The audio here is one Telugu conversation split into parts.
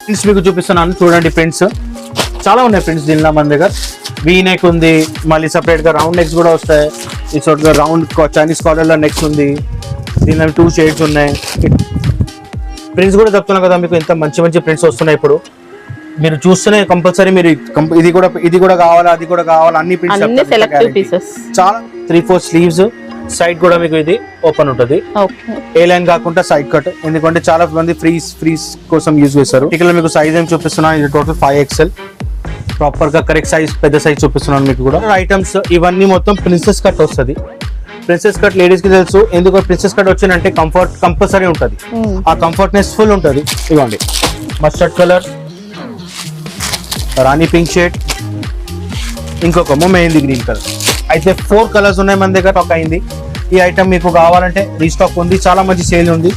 ప్రింట్స్ మీకు చూపిస్తున్నాను చూడండి. ప్రింట్స్ చాలా ఉన్నాయి ప్రింట్స్ దీనిలో మన దగ్గర. వీ నెక్ ఉంది, మళ్ళీ సపరేట్ గా రౌండ్ నెక్స్ కూడా వస్తాయి. ఈ చోట రౌండ్ చైనీస్ కాలర్ లో నెక్స్ ఉంది. దీనిలో 2 షేడ్స్ ఉన్నాయి. ప్రింట్స్ కూడా చెప్తున్నాను కదా మీకు, ఎంత మంచి మంచి ప్రింట్స్ వస్తున్నాయి ఇప్పుడు. మీరు చూస్తూనే కంపల్సరీ మీరు ఇది కూడా కావాలా, అది కూడా కావాలా, అన్ని ప్రింట్స్ చాలా. 3-4 స్లీవ్స్, సైడ్ కూడా మీకు ఇది ఓపెన్ ఉంటుంది. ఏ లైన్ కాకుండా సైడ్ కట్, ఎందుకంటే చాలా మంది ఫ్రీస్ కోసం యూజ్ చేస్తారు. ఇక్కడ మీకు సైజ్ ఏం చూపిస్తున్నాను, ఇది టోటల్ 5XL. ప్రాపర్ గా కరెక్ట్ సైజ్, పెద్ద సైజ్ చూపిస్తున్నాను మీకు కూడా. ఐటమ్స్ ఇవన్నీ మొత్తం ప్రిన్సెస్ కట్ వస్తుంది. ప్రిన్సెస్ కట్ లేడీస్ కి తెలుసు, ఎందుకు ప్రిన్సెస్ కట్ వచ్చిందంటే కంఫర్ట్ కంపల్సరీ ఉంటుంది. ఆ కంఫర్ట్నెస్ ఫుల్ ఉంటుంది. ఇవ్వండి, మస్టర్డ్ కలర్, రాణి పింక్ షేడ్, ఇంకొక మెహందీ గ్రీన్ కలర్. అయితే 4 కలర్స్ ఉన్నాయి మన దగ్గర. స్టాక్ అయింది. ఈ ఐటమ్ మీకు కావాలంటే రీస్టాక్ ఉంది, చాలా మంచి సేల్ ఉంది,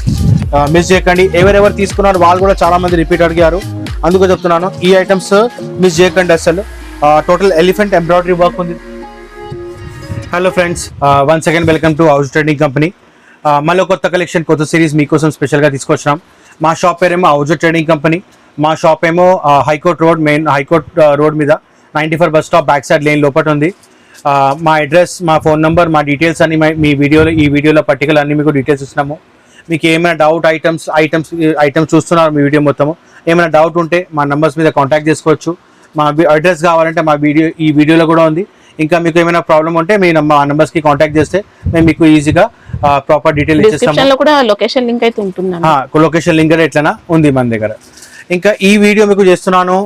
మిస్ చేయకండి. ఎవరెవరు తీసుకున్నారు వాళ్ళు కూడా చాలా మంది రిపీట్ అడిగారు, అందుకు చెప్తున్నాను. ఈ ఐటమ్స్ మిస్ చేయకండి అసలు. టోటల్ ఎలిఫెంట్ ఎంబ్రాయిడరీ వర్క్ ఉంది. Hello friends, once again welcome to house trading company. మళ్ళీ కొత్త కలెక్షన్, కొత్త సిరీస్ మీకోసం స్పెషల్గా తీసుకొచ్చినాం. మా షాప్ పేరేమో హౌస్ ట్రేడింగ్ కంపెనీ. మా షాప్ ఏమో high court road, main high court road మీద 94 bus stop back side lane లోపల ఉంది. మా అడ్రస్, మా ఫోన్ నెంబర్, మా డీటెయిల్స్ అన్ని ఈ వీడియోలో పర్టికులర్ అన్ని మీకు డీటెయిల్స్ ఇస్తున్నాము. మీకు ఏమైనా డౌట్, ఐటమ్స్ చూస్తున్నారు మీ వీడియో మొత్తము, ఏమైనా డౌట్ ఉంటే మా నెంబర్స్ మీద కాంటాక్ట్ చేసుకోవచ్చు. మా అడ్రస్ కావాలంటే ఈ వీడియోలో కూడా ఉంది. ఇంకా మీకు ఏమైనా ప్రాబ్లం ఉంటే మా నెంబర్స్కి కాంటాక్ట్ చేస్తే మేము మీకు ఈజీగా ప్రాపర్ డీటెయిల్ ఇచ్చేస్తాము. లొకేషన్ లింక్ అయితే ఉంటుంది, లొకేషన్ లింక్ ఎట్లనా ఉంది మన దగ్గర. ఇంకా ఈ వీడియో మీకు చేస్తున్నాను,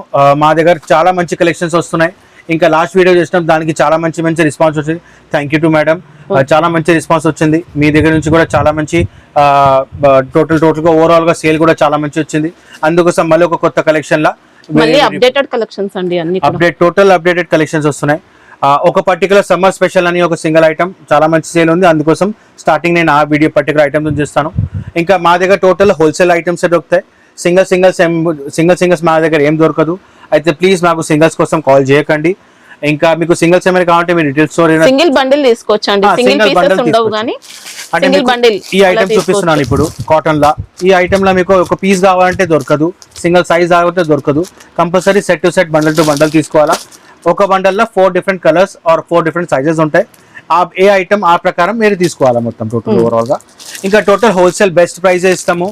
మా దగ్గర చాలా మంచి కలెక్షన్స్ వస్తున్నాయి. ఇంకా లాస్ట్ వీడియో చేసినాం, దానికి చాలా మంచి రెస్పాన్స్ వచ్చింది. థ్యాంక్ యూ టు మేడం, చాలా మంచి రెస్పాన్స్ వచ్చింది. మీ దగ్గర నుంచి కూడా చాలా మంచి టోటల్గా ఓవరాల్ గా సేల్ కూడా చాలా మంచి వచ్చింది. అందుకోసం మళ్ళీ ఒక కొత్త కలెక్షన్ లా అప్డేటెడ్ కలెక్షన్స్ అండి, టోటల్ అప్డేటెడ్ కలెక్షన్స్ వస్తున్నాయి. ఒక పర్టికులర్ సమ్మర్ స్పెషల్ అని ఒక సింగిల్ ఐటమ్ చాలా మంచి సేల్ ఉంది, అందుకోసం స్టార్టింగ్ నేను ఆ వీడియో పర్టికులర్ ఐటమ్ చేస్తాను. ఇంకా మా దగ్గర టోటల్ హోల్సేల్ ఐటమ్స్ దొరుకుతాయి. సింగిల్స్ మా దగ్గర ఏం దొరకదు. అయితే ప్లీజ్ మాకు సింగిల్స్ కోసం కాల్ చేయకండి. ఇంకా మీకు సింగిల్స్ ఏమైనా కావాలంటే మీరు డీటెయిల్స్ సింగిల్ బండిల్ తీసుకోవచ్చండి, సింగిల్ పీసెస్ ఉండవు గానీ సింగిల్ బండిల్. ఈ ఐటమ్ చూపిస్తున్నాను ఇప్పుడు కాటన్ లా. ఈ ఐటమ్ లా మీకు ఒక పీస్ కావాలంటే దొరకదు, సింగిల్ సైజ్ కావాలంటే దొరకదు. Compulsory set to set, bundle to bundle తీసుకోవాలా. ఒక బండల్లో 4 different colours or 4 different sizes ఉంటాయి. ఏ ఐటమ్ ఆ ప్రకారం మీరు తీసుకోవాలా మొత్తం టోటల్ ఓవరాల్ గా. ఇంకా టోటల్ హోల్సేల్ బెస్ట్ ప్రైజెస్ ఇస్తాము.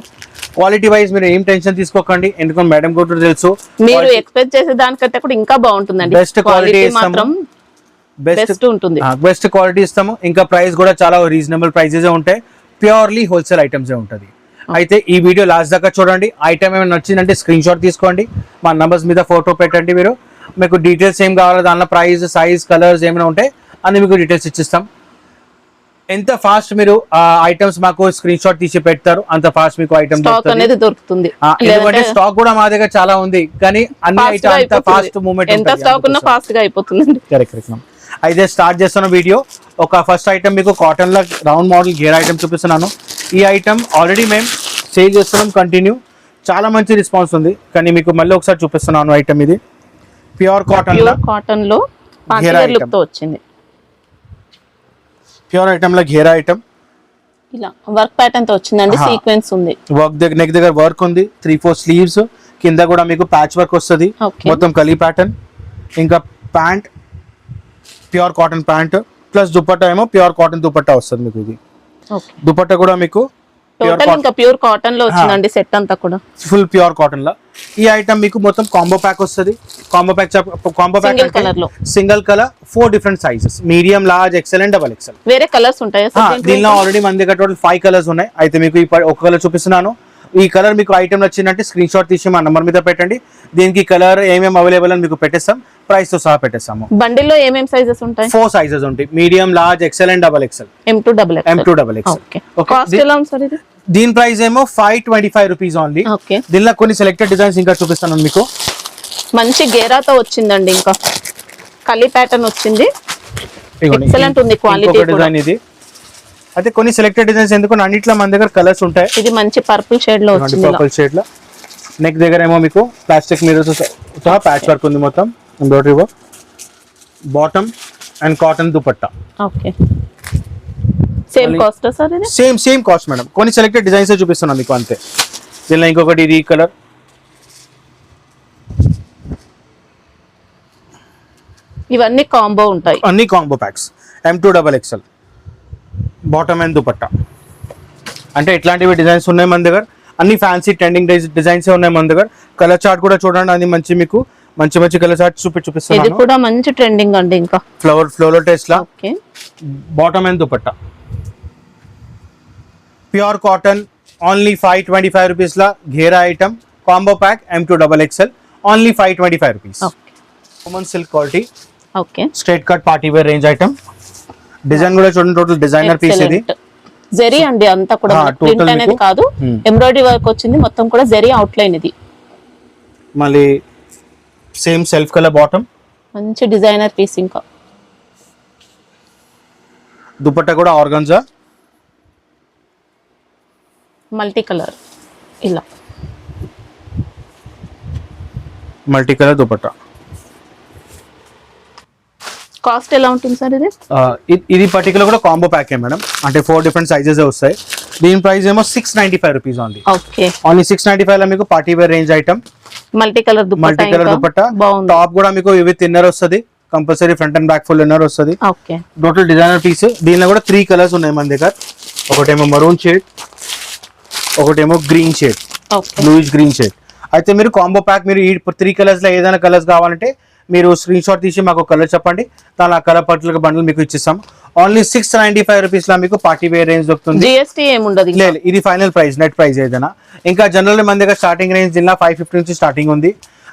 క్వాలిటీ వైజ్ మీరు ఏం టెన్షన్ తీసుకోకండి, ఎందుకంటే మేడం కూడా తెలుసు మీరు ఎక్స్పెక్ట్ చేసే దానికంటే కూడా ఇంకా బాగుంటుందండి. బెస్ట్ క్వాలిటీ మాత్రం బెస్ట్ ఉంటుంది, బెస్ట్ క్వాలిటీ ఇస్తాము. ఇంకా ప్రైస్ కూడా చాలా రీజనబుల్ ప్రైజెస్ ఉంటాయి. ప్యూర్లీ హోల్సేల్ ఐటమ్స్ ఉంటాయి. అయితే ఈ వీడియో లాస్ట్ దాకా చూడండి. ఐటమ్ ఏమైనా నచ్చిందంటే స్క్రీన్ షాట్ తీసుకోండి, మా నంబర్స్ మీద ఫోటో పెట్టండి. మీకు డీటెయిల్స్ ఏం కావాలో దానిలో ప్రైస్, సైజ్, కలర్స్ ఏమైనా ఉంటే అన్ని మీకు డీటెయిల్స్ ఇచ్చిస్తాం. ఎంత ఫాస్ట్ మీరు ఐటమ్స్ మాకు స్క్రీన్ షాట్ తీసి పెడతారు అంత ఫాస్ట్ మీకు ఐటమ్ దొరుకుతుంది. ఎందుకంటే స్టాక్ కూడా మా దగ్గర చాలా ఉంది, కానీ అన్ని ఐటమ్ అంత ఫాస్ట్ మూవ్మెంట్ అయిపోతుంది. కరెక్ట్. అయితే స్టార్ట్ చేస్తున్న వీడియో. ఒక ఫస్ట్ ఐటమ్ మీకు కాటన్ లో రౌండ్ మోడల్ గేర్ ఐటమ్ చూపిస్తున్నాను. ఈ ఐటమ్ ఆల్రెడీ మేము సేల్ చేస్తున్నాం కంటిన్యూ, చాలా మంచి రెస్పాన్స్ ఉంది. కానీ మీకు మళ్ళీ ఒకసారి చూపిస్తున్నాను ఐటమ్. ఇది ప్యూర్ కాటన్ లో వచ్చింది. ప్యూర్ ఐటమ్ లో ఘేరా ఐటమ్, ఇలా వర్క్ ప్యాటర్న్ తో వచ్చిందండి. సీక్వెన్స్ ఉంది, వర్క్ నెక్ దగ్గర వర్క్ ఉంది. 3-4 స్లీవ్స్, కింద కూడా మీకు ప్యాచ్ వర్క్ వస్తుంది మొత్తం కలీ ప్యాటర్న్. ఇంకా pant pure cotton pant plus dupatta ఏమో ప్యూర్ కాటన్ దుపట్టా వస్తుంది మీకు. ఇది దుపట్టా కూడా మీకు ప్యూర్ కాటన్ లో వచ్చిందండి. సెట్ అంతా కూడా ఫుల్ ప్యూర్ కాటన్ లో. ఈ ఐటమ్ మీకు మొత్తం కాంబో ప్యాక్ వస్తుంది. Combo pack single colour 4 different sizes, medium, large, XL and double XL. వేరే కలర్స్ ఉంటాయి దీనిలో ఆల్రెడీ మన దగ్గర టోటల్ 5 కలర్స్ ఉన్నాయి. అయితే మీకు ఒక కలర్ చూపిస్తున్నాను. ఈ కలర్ మీకు ఐటమ్ నచ్చిందంటే స్క్రీన్ షాట్ తీసి మా నంబర్ మీద పెట్టండి. దీనికి కలర్ ఏమేమి అవైలబుల్ అని మీకు పెట్టేస్తాం, ప్రైస్ తో సహా పెట్టేస్తాము. బండిల్ లో ఏమేం సైజెస్ ఉంటాయి? 4 సైజెస్ ఉంటాయి, medium, large, XL and double XL, M2 XL. దీని ప్రైస్ ఏమో 525 రూపీస్ ఓన్లీ. దీనిలో కొన్ని సెలెక్టెడ్ డిజైన్స్ ఇంకా చూపిస్తాను మీకు. మంచి గేరాతో వచ్చిందండి, ఇంకా కలీ ప్యాటర్న్ వచ్చింది. ఎక్సలెంట్ ఉంది క్వాలిటీ డిజైన్ ఇది. అయితే కొన్ని సెలెక్టెడ్ డిజైన్స్ ఎందుకు అన్నిట్లో మన దగ్గర కలర్స్ ఉంటాయి. ఇది మంచి పర్పుల్ షేడ్ లో వచ్చింది. పర్పుల్ షేడ్ లో నెక్ దగ్గర ఏమో మీకు ప్లాస్టిక్ మిర్రర్స్ సహా ప్యాచ్ వర్క్ ఉంది మొత్తం, embroidery work. Bottom and cotton dupatta. Okay, same cost sir? ఇది సేమ్ కాస్ట్ మేడం. కొన్ని సెలెక్టెడ్ డిజైన్స్ చూపిస్తున్నాను మీకు అంతే. దీనిలో ఇంకొకటి ఇది కలర్ ఇవన్నీ కాంబో ఉంటాయి. అన్ని combo packs. M2XXL bottom and dupatta. అంటే ఇట్లాంటివి డిజైన్స్ ఉన్నాయి మన దగ్గర. అన్ని ఫ్యాన్సీ ట్రెండింగ్ డిజైన్స్ ఉన్నాయి మన దగ్గర. కలర్ చార్ట్ కూడా చూడండి, అది మంచి మీకు మంచి మంచి కలర్ చార్ట్ ఇది చూపిస్తున్నాను. కూడా మంచి ట్రెండింగ్ అండి. ఇంకా ఫ్లోరల్ టెస్ట్ లా okay. Bottom and dupatta. Pure cotton only 525 rupees లా ఘేరా item combo pack M2XXL only 525 rupees. Common silk quality okay. Straight cut party wear range item. Design కూడా చూడండి, టోటల్ డిజైనర్ పీస్ ఇది. జెరీ అండి అంతా కూడా, ప్రింట్ అనేది కాదు, ఎంబ్రాయిడరీ వర్క్ వచ్చింది మొత్తం కూడా, జెరీ అవుట్ లైన్ ఇది. మళ్ళీ సేమ్ సెల్ఫ్ కలర్ బాటమ్, మంచి డిజైనర్ పీస్. ఇంకా దుపట్టా కూడా ఆర్గంజా మల్టీ కలర్, ఇలా మల్టీ కలర్ దుపట్టా. కాస్ట్ ఎలా ఉంటుంది సార్ ఇది? ఇది పర్టికులర్ కూడా కాంబో ప్యాక్ మేడం. అంటే 4 డిఫరెంట్ సైజెస్ వస్తాయి. దీని ప్రైస్ ఏమో 695 రూపీస్ ఓన్లీ. ఓకే. ఓన్లీ 695 లో మీకు party wear range item. Multi colour dupatta. Top కూడా మీకు విత్ ఇన్నర్ వస్తుంది, compulsory front and back full inner వస్తుంది. ఓకే. Total designer piece. దీనిలో కూడా 3 కలర్స్ ఉన్నాయి మన దగ్గర. ఒకటేమో మరూన్ షేడ్, ఒకటేమో green shade, bluish green shade. అయితే మీరు కాంబో ప్యాక్ మీరు ఈ 3 కలర్స్ లో ఏదైనా కలర్స్ కావాలంటే మీరు స్క్రీన్ షాట్ తీసి మాకు కలర్ చెప్పండి, దాని ఆ కలర్ పర్టికులర్ బండిల్ మీకు ఇచ్చిస్తాం. ఓన్లీ 695 రూపీస్ లో మీకు పార్టీ వేర్ రేంజ్ దొరుకుతుంది. GST ఏముండదు. లేదు, ఇది ఫైనల్ ప్రైస్, నెట్ ప్రైస్ ఏదైనా. ఇంకా జనరల్ మన దగ్గర స్టార్టింగ్ రేంజ్ దీనిలో 550 నుంచి స్టార్టింగ్ ఉంది.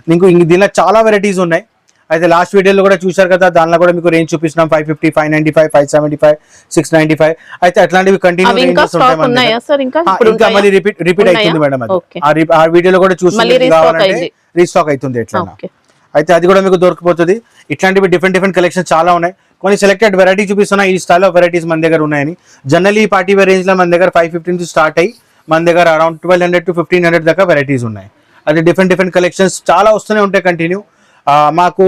మీకు దీనిలో చాలా వెరైటీస్ ఉన్నాయి. అయితే లాస్ట్ వీడియోలో కూడా చూశారు కదా, దానిలో కూడా మీకు రేంజ్ చూపిస్తున్నాం. 550, 595, 575, 695. అయితే అట్లాంటివి కంటిన్యూ రేంజెస్ ఉంటాయి. ఇంకా మళ్ళీ రిపీట్ అవుతుంది మేడం. అది ఆ వీడియోలో కూడా చూసి కావాలంటే రీస్టాక్ అవుతుంది ఎట్లా. అయితే అది కూడా మీకు దొరికిపోతుంది. ఇట్లాంటివి డిఫరెంట్ కలెక్షన్ చాలా ఉన్నాయి. కొన్ని సెలెక్టెడ్ వెరైటీ చూపిస్తున్నా, ఈ స్టైల్ ఆఫ్ వెరైటీస్ మన దగ్గర ఉన్నాయని. జనరల్లీ ఈ పార్టీ వేర్ రేంజ్ లో మన దగ్గర 550 నుంచి స్టార్ట్ అయ్యి మన దగ్గర అరౌండ్ 1200 to 1500 దాకా వెరైటీస్ ఉన్నాయి. అది డిఫరెంట్ కలెక్షన్స్ చాలా వస్తూనే ఉంటాయి కంటిన్యూ. మాకు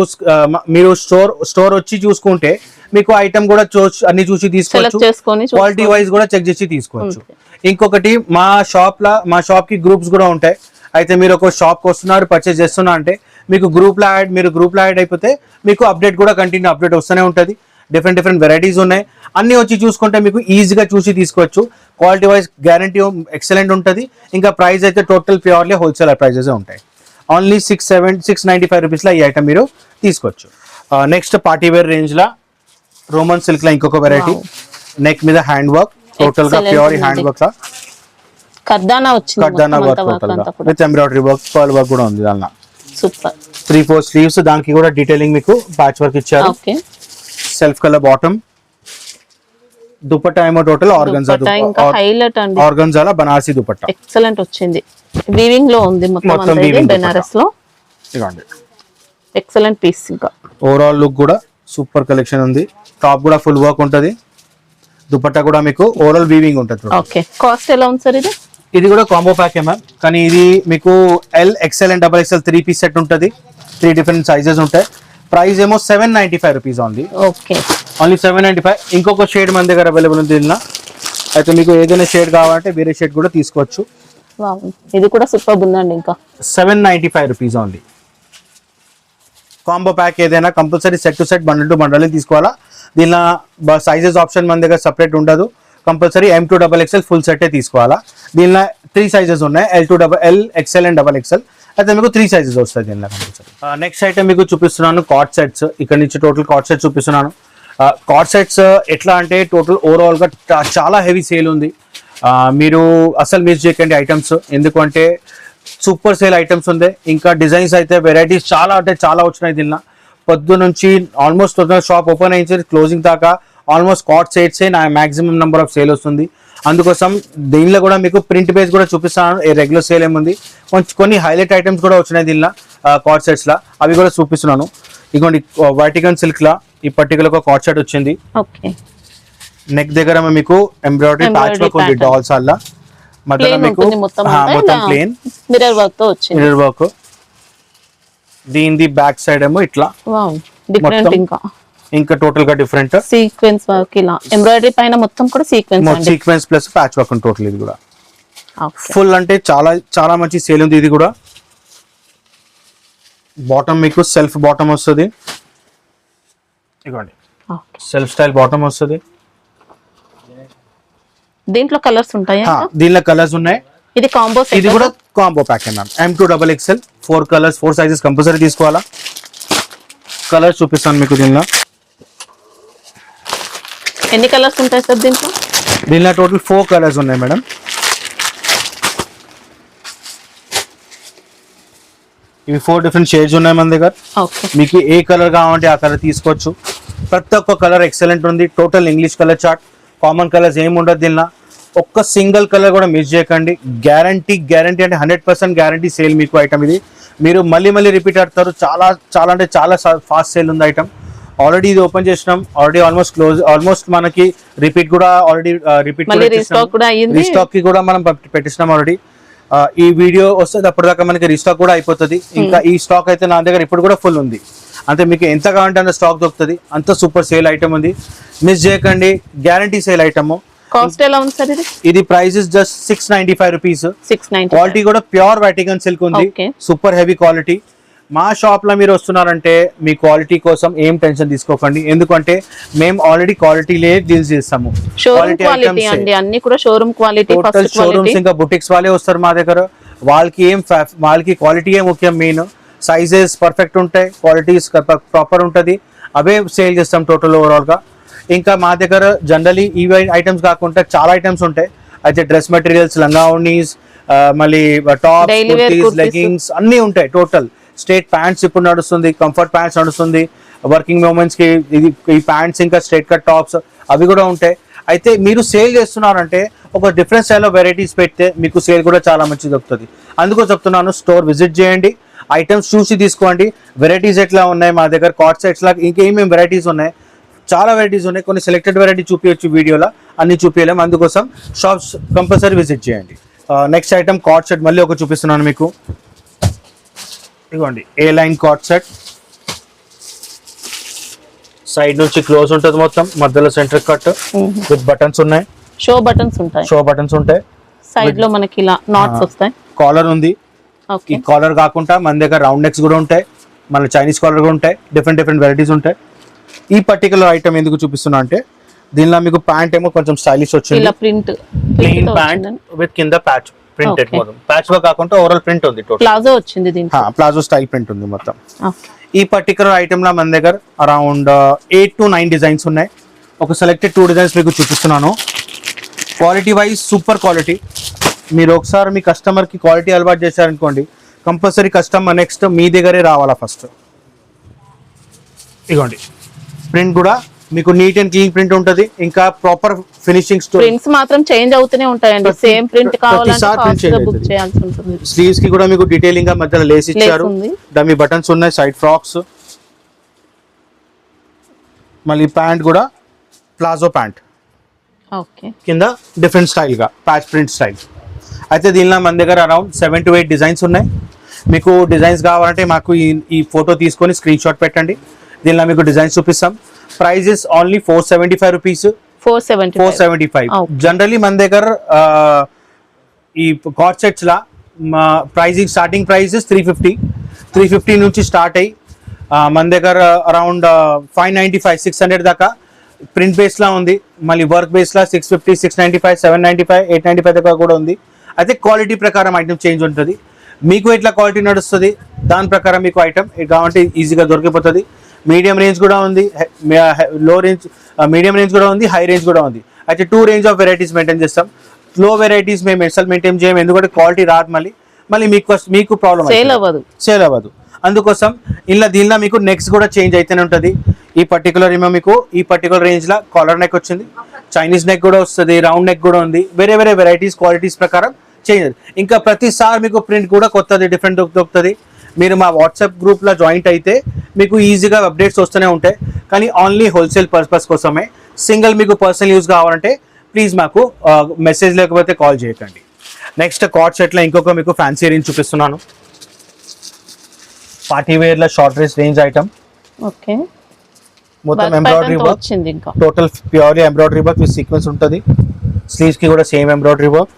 మీరు స్టోర్ వచ్చి చూసుకుంటే మీకు ఐటమ్ కూడా అన్ని చూసి తీసుకోవచ్చు, క్వాలిటీ వైజ్ కూడా చెక్ చేసి తీసుకోవచ్చు. ఇంకొకటి మా షాప్ కి గ్రూప్స్ కూడా ఉంటాయి. అయితే మీరు ఒక షాప్కి వస్తున్నారు, పర్చేస్ చేస్తున్నా అంటే మీకు గ్రూప్ లో యాడ్ అయిపోతే మీకు అప్డేట్ కూడా కంటిన్యూ అప్డేట్ వస్తూనే ఉంటుంది. డిఫరెంట్ వెరైటీస్ ఉన్నాయి. అన్ని వచ్చి చూసుకుంటే మీకు ఈజీగా చూసి తీసుకోవచ్చు. క్వాలిటీ వైజ్ గ్యారంటీ ఎక్సలెంట్ ఉంటుంది. ఇంకా ప్రైస్ అయితే టోటల్ ప్యూర్లీ హోల్సేల్ ప్రైజెస్ ఉంటాయి. ఓన్లీ 695 రూపీస్ లో ఈ ఐటమ్ మీరు తీసుకోవచ్చు. నెక్స్ట్ పార్టీ వేర్ రేంజ్ లా రోమన్ సిల్క్ లా ఇంకొక వెరైటీ. నెక్ మీద హ్యాండ్ వర్క్, టోటల్ గా ప్యూర్ హ్యాండ్ వర్క్ లా కర్దానా వర్క్ టోటల్ గా with embroidery work, pearl work కూడా ఉంది దానిలో. సూపర్. 3-4 స్లీవ్స్, దానికి కూడా డీటెయిలింగ్ మీకు ప్యాచ్ వర్క్ ఇచ్చారు. Self colour bottom. దుపట్టా ఏమో టోటల్ ఆర్గన్జా, ఆర్గన్జాలా బనారసి దుపట్టా. ఎక్సలెంట్ వచ్చింది. వీవింగ్ లో ఉంది మొత్తం బెనారస్ లో. Excellent piece. ఇంకా ఓవరాల్ లుక్ కూడా సూపర్ కలెక్షన్ ఉంది. టాప్ కూడా ఫుల్ వర్క్ ఉంటది. దుపట్టా కూడా మీకు ఓవరాల్ వీవింగ్ ఉంటుంది. ఓకే. కాస్ట్ ఎలా ఉంది సార్ ఇది? ఇది కూడా కాంబో ప్యాక్ మ్యామ్. కానీ ఇది మీకు L, XL and XXL 3 piece set ఉంటుంది. 3 డిఫరెంట్ సైజెస్ ఉంటాయి. ప్రైస్ ఏమో 795 రూపీస్ ఓన్లీ. ఓకే. ఓన్లీ 795. ఇంకొక షేడ్ మన దగ్గర అవైలబుల్ ఉంది దీనిలో. అయితే మీకు ఏదైనా షేడ్ కావాలంటే వేరే షేడ్ కూడా తీసుకోవచ్చు. ఇది కూడా సూపర్ ఉందండి. ఇంకా 795 రూపీస్ ఓన్లీ. కాంబో ప్యాక్ ఏదైనా compulsory set to set, bundle to bundle తీసుకోవాలా. దీనిలో సైజెస్ ఆప్షన్ మన దగ్గర సపరేట్ ఉండదు. కంపల్సరీ M2XXL ఫుల్ సెట్ తీసుకోవాలా. దీనిలో 3 సైజెస్ ఉన్నాయి, L, XL అండ్ XXL. అయితే మీకు 3 సైజెస్ వస్తాయి దీనిలో కంపల్సరీ. నెక్స్ట్ ఐటమ్ మీకు చూపిస్తున్నాను కార్డ్ సెట్స్. ఇక్కడ నుంచి టోటల్ కార్డ్ సెట్స్ చూపిస్తున్నాను. కార్డ్ సెట్స్ ఎట్లా అంటే టోటల్ ఓవరాల్ గా చాలా హెవీ సేల్ ఉంది. మీరు అసలు మిస్ చేయకండి ఐటమ్స్, ఎందుకంటే సూపర్ సేల్ ఐటమ్స్ ఉంది. ఇంకా డిజైన్స్ అయితే వెరైటీస్ చాలా అంటే చాలా వచ్చినాయి. దీనిలో పొద్దు నుంచి ఆల్మోస్ట్ షాప్ ఓపెన్ అయింది క్లోజింగ్ దాకా ఆల్మోస్ట్ కార్డ్ సెట్సే నా మాక్సిమం నెంబర్ ఆఫ్ సేల్ వస్తుంది. అందుకోసం దీనిలో కూడా మీకు ప్రింట్ బేస్ కూడా చూపిస్తాను. రెగ్యులర్ సేల్ ఏముంది, కొన్ని హైలైట్ ఐటమ్స్ కూడా వచ్చినాయి దీనిలో కార్డ్ సెట్స్ లా, అవి కూడా చూపిస్తున్నాను. ఇదిగోండి వర్టికల్ సిల్క్ లా ఈ పర్టికులర్ ఒక కార్డ్ సెట్ వచ్చింది. నెక్ దగ్గర మీకు ఎంబ్రాయిడరీ ప్యాచ్ వర్క్ ఉంది, డాల్స్ అలా మధ్యలో మీకు మొత్తం ప్లేన్ మిర్రర్ వర్క్ తో వచ్చింది. Mirror work. దీని బ్యాక్ సైడ్ ఏమో ఇట్లా డిఫరెంట్. ఇంకా టోటల్ గా డిఫరెంట్ సీక్వెన్స్ వర్క్, ఇలా ఎంబ్రాయిడరీ పైన మొత్తం కూడా sequence plus patch work total. ఇది కూడా ఫుల్ అంటే చాలా చాలా మంచి సేల్ ఉంది. ఇది కూడా బాటమ్ మీకు సెల్ఫ్ బాటమ్ వస్తుంది. ఇదిగోండి సెల్ఫ్ స్టైల్ బాటమ్ వస్తుంది. దీంట్లో కలర్స్ ఉంటాయా? దీనిలో కలర్స్ ఉన్నాయి. ఇది కాంబో సెట్, ఇది కూడా combo pack ma'am. M2XXL 4 colours 4 sizes compulsory తీసుకోవాలా. కలర్స్ చూపిస్తాను మీకు. ఎన్ని కలర్స్ ఉంటాయి సార్ దీంట్లో? దీనిలో టోటల్ 4 కలర్స్ ఉన్నాయి మేడం. ఇవి 4 డిఫరెంట్ షేడ్స్ ఉన్నాయి మన దగ్గర. మీకు ఏ కలర్ కావాలంటే ఆ కలర్ తీసుకోవచ్చు. ప్రతి ఒక్క కలర్ ఎక్సలెంట్ ఉంది. Total English colour chart, common colours ఏమి ఉండదు దీనిలో. ఒక్క సింగిల్ కలర్ కూడా మిస్ చేయకండి. గ్యారంటీ అంటే 100% గ్యారంటీ సేల్ మీకు ఐటమ్ ఇది. మీరు మళ్ళీ రిపీట్ ఆడతారు. చాలా అంటే చాలా ఫాస్ట్ సేల్ ఉంది ఐటమ్. ఆల్రెడీ ఇది ఓపెన్ చేసినాం. Already almost close. ఆల్మోస్ట్ మనకి రిపీట్ కూడా ఆల్రెడీ రీస్టాక్ కి కూడా మనం పెట్టిస్తున్నాం ఆల్రెడీ. ఈ వీడియో వస్తుంది అప్పటిదాకా మనకి రీస్టాక్ కూడా అయిపోతుంది. ఇంకా ఈ స్టాక్ అయితే నా దగ్గర ఇప్పుడు కూడా ఫుల్ ఉంది. అంటే మీకు ఎంత కావాలంటే అంత స్టాక్ దొరుకుతుంది. అంత సూపర్ సేల్ ఐటమ్ ఉంది, మిస్ చేయకండి. Guarantee sale item. కాస్ట్ ఎలా ఉంది సార్ ఇది? ఇది price is just 695 rupees. Quality కూడా ప్యూర్ వాటికన్ సిల్క్ ఉంది. Super heavy quality. మా షాప్ లో మీరు వస్తున్నారంటే మీ క్వాలిటీ కోసం ఏం టెన్షన్ తీసుకోకండి. ఎందుకంటే మేము ఆల్రెడీ క్వాలిటీలే డీల్స్ చేస్తాము. అన్ని కూడా షోరూమ్ క్వాలిటీ. షోరూమ్స్ ఇంకా బుటిక్స్ వాళ్ళే వస్తారు మా దగ్గర. వాళ్ళకి క్వాలిటీ ముఖ్యం. మెయిన్ సైజెస్ పర్ఫెక్ట్ ఉంటాయి, క్వాలిటీస్ ప్రాపర్ ఉంటుంది. అవే సేల్ చేస్తాం టోటల్ ఓవరాల్ గా. ఇంకా మా దగ్గర జనరలీ ఇవి ఐటమ్స్ కాకుండా చాలా ఐటమ్స్ ఉంటాయి. అయితే డ్రెస్ మెటీరియల్స్, లంగా ఓనీస్, మళ్ళీ టాప్స్, కుర్తీస్, లెగ్గింగ్స్ అన్నీ ఉంటాయి. టోటల్ స్ట్రేట్ ప్యాంట్స్ ఇప్పుడు నడుస్తుంది, కంఫర్ట్ ప్యాంట్స్ నడుస్తుంది. వర్కింగ్ ఉమెన్స్ కి ఈ ప్యాంట్స్ ఇంకా స్ట్రేట్ కట్ టాప్స్ అవి కూడా ఉంటాయి. అయితే మీరు సేల్ చేస్తున్నారంటే ఒక డిఫరెంట్ స్టైల్ ఆఫ్ వెరైటీస్ పెడితే మీకు సేల్ కూడా చాలా మంచిది దొరుకుతుంది. అందుకో చెప్తున్నాను, స్టోర్ విజిట్ చేయండి, ఐటమ్స్ చూసి తీసుకోండి. వెరైటీస్ ఎట్లా ఉన్నాయి మా దగ్గర, కార్డ్ సెట్స్ లాగా ఇంకేమేమి వెరైటీస్ ఉన్నాయి, చాలా వెరైటీస్ ఉన్నాయి. కొన్ని సెలెక్టెడ్ వెరైటీ చూపించచ్చు వీడియోలో, అన్ని చూపించలేము. అందుకోసం షాప్స్ కంపల్సరీ విజిట్ చేయండి. నెక్స్ట్ ఐటమ్ కార్డ్ సెట్ మళ్ళీ ఒక చూపిస్తున్నాను మీకు. ఇదిగోండి ఏ లైన్ కార్డ్ సెట్. సైడ్ నుంచి క్లోజ్ ఉంటుంది మొత్తం, మధ్యలో సెంటర్ కట్ విత్ బటన్స్ ఉన్నాయి. షో బటన్స్ ఉంటాయి. సైడ్ లో మనకి ఇలా నాట్స్ వస్తాయి. కాలర్ ఉంది. ఈ కాలర్ కాకుండా మన దగ్గర రౌండ్ నెక్స్ కూడా ఉంటాయి, మన చైనీస్ కాలర్ కూడా ఉంటాయి. డిఫరెంట్ వెరైటీస్ ఉంటాయి. ఈ పర్టికులర్ ఐటమ్ ఎందుకు చూపిస్తున్నా అంటే దీనిలో మీకు ప్యాంట్ ఏమో కొంచెం స్టైలిష్ వచ్చింది. ప్లెయిన్ ప్యాంట్ విత్ కింద ప్యాచ్ ప్రింటెడ్. మొత్తం ప్యాచ్ గా కాకుండా ఓవరాల్ ప్రింట్ ఉంది. ప్లాజో వచ్చింది దీంట్లో. ప్లాజో స్టైల్ ప్రింట్ ఉంది మొత్తం. ఈ పర్టికులర్ ఐటమ్ లో మన దగ్గర అరౌండ్ 8 to 9 డిజైన్స్ ఉన్నాయి. ఒక సెలెక్టెడ్ 2 డిజైన్స్ మీకు చూపిస్తున్నాను. Quality wise super quality. మీరు ఒకసారి మీ కస్టమర్ కి క్వాలిటీ అలవాటు చేశారనుకోండి, కంపల్సరీ కస్టమర్ నెక్స్ట్ మీ దగ్గరే రావాలా ఫస్ట్. ఇదిగోండి ప్రింట్ కూడా మీకు నీట్ అండ్ క్లీన్ ప్రింట్ ఉంటది. ఇంకా ప్రాపర్ ఫినిషింగ్. ప్రింట్స్ మాత్రం చేంజ్ అవుతూనే ఉంటాయండి. సేమ్ ప్రింట్ కావాలంటే బుక్ చేయాల్సి ఉంటుంది. స్లీవ్స్ కి కూడా మీకు డీటెయిలింగ్ గా మధ్యలో లేస్ ఇచ్చారు. డమ్మీ బటన్స్ ఉన్నాయి, సైడ్ ఫ్రాక్స్. మళ్ళీ ప్యాంట్ కూడా ప్లాజో ప్యాంట్, కింద డిఫరెంట్ స్టైల్ గా ప్యాచ్ ప్రింట్ స్టైల్. అయితే దీనిలో మన దగ్గర అరౌండ్ 7 to 8 డిజైన్స్ ఉన్నాయి. మీకు డిజైన్స్ కావాలంటే మాకు ఈ ఫోటో తీసుకొని స్క్రీన్ షాట్ పెట్టండి. దీనిలో మీకు డిజైన్స్ చూపిస్తాం. Price is only 475 rupees. 475. Generally మన దగ్గర ఈ కార్డ్ సెట్స్ లా ప్రైజింగ్ స్టార్టింగ్ ప్రైస్ ఇస్ 350 నుంచి స్టార్ట్ అయ్యి మన దగ్గర అరౌండ్ 595, 600 దాకా ప్రింట్ బేస్ లా ఉంది. మళ్ళీ వర్క్ బేస్ లా 650, 695, 795, 895 దాకా కూడా ఉంది. అయితే క్వాలిటీ ప్రకారం ఐటమ్ చేంజ్ ఉంటుంది. మీకు ఎట్లా క్వాలిటీ నడుస్తుంది దాని ప్రకారం మీకు ఐటమ్ కావాలంటే ఈజీగా దొరికిపోతుంది. మీడియం రేంజ్ కూడా ఉంది, లో రేంజ్, మీడియం రేంజ్ కూడా ఉంది, హై రేంజ్ కూడా ఉంది. అయితే 2 రేంజ్ ఆఫ్ వెరైటీస్ మెయింటైన్ చేస్తాం. లో వెరైటీస్ మేము అసలు మెయింటైన్ చేయం, ఎందుకంటే క్వాలిటీ రాదు. మళ్ళీ మీకు ప్రాబ్లం సేల్ అవ్వదు. అందుకోసం దీనిలో మీకు నెక్స్ట్ కూడా చేంజ్ అయితేనే ఉంటుంది. ఈ పర్టికులర్ ఏమో మీకు ఈ పర్టికులర్ రేంజ్ లో కాలర్ నెక్ వచ్చింది, చైనీస్ నెక్ కూడా వస్తుంది, రౌండ్ నెక్ కూడా ఉంది. వేరే వెరైటీస్ క్వాలిటీస్ ప్రకారం చేంజ్. ఇంకా ప్రతిసారి మీకు ప్రింట్ కూడా కొత్తది డిఫరెంట్ దొరుకుతుంది. మీరు మా వాట్సాప్ గ్రూప్లో జాయింట్ అయితే మీకు ఈజీగా అప్డేట్స్ వస్తూనే ఉంటాయి. కానీ ఓన్లీ హోల్సేల్ పర్పస్ కోసమే. సింగిల్ మీకు పర్సనల్ యూజ్ కావాలంటే ప్లీజ్ మాకు మెసేజ్ లేకపోతే కాల్ చేయకండి. నెక్స్ట్ కార్డ్ సెట్లో ఇంకొక మీకు ఫ్యాన్సీ రేంజ్ చూపిస్తున్నాను. పార్టీ వేర్లో షార్ట్ డ్రెస్ రేంజ్ ఐటమ్. మొత్తం embroidery work, total purely embroidery work with sequence ఉంటుంది. స్లీవ్స్ కి కూడా సేమ్ ఎంబ్రాయిడరీ వర్క్.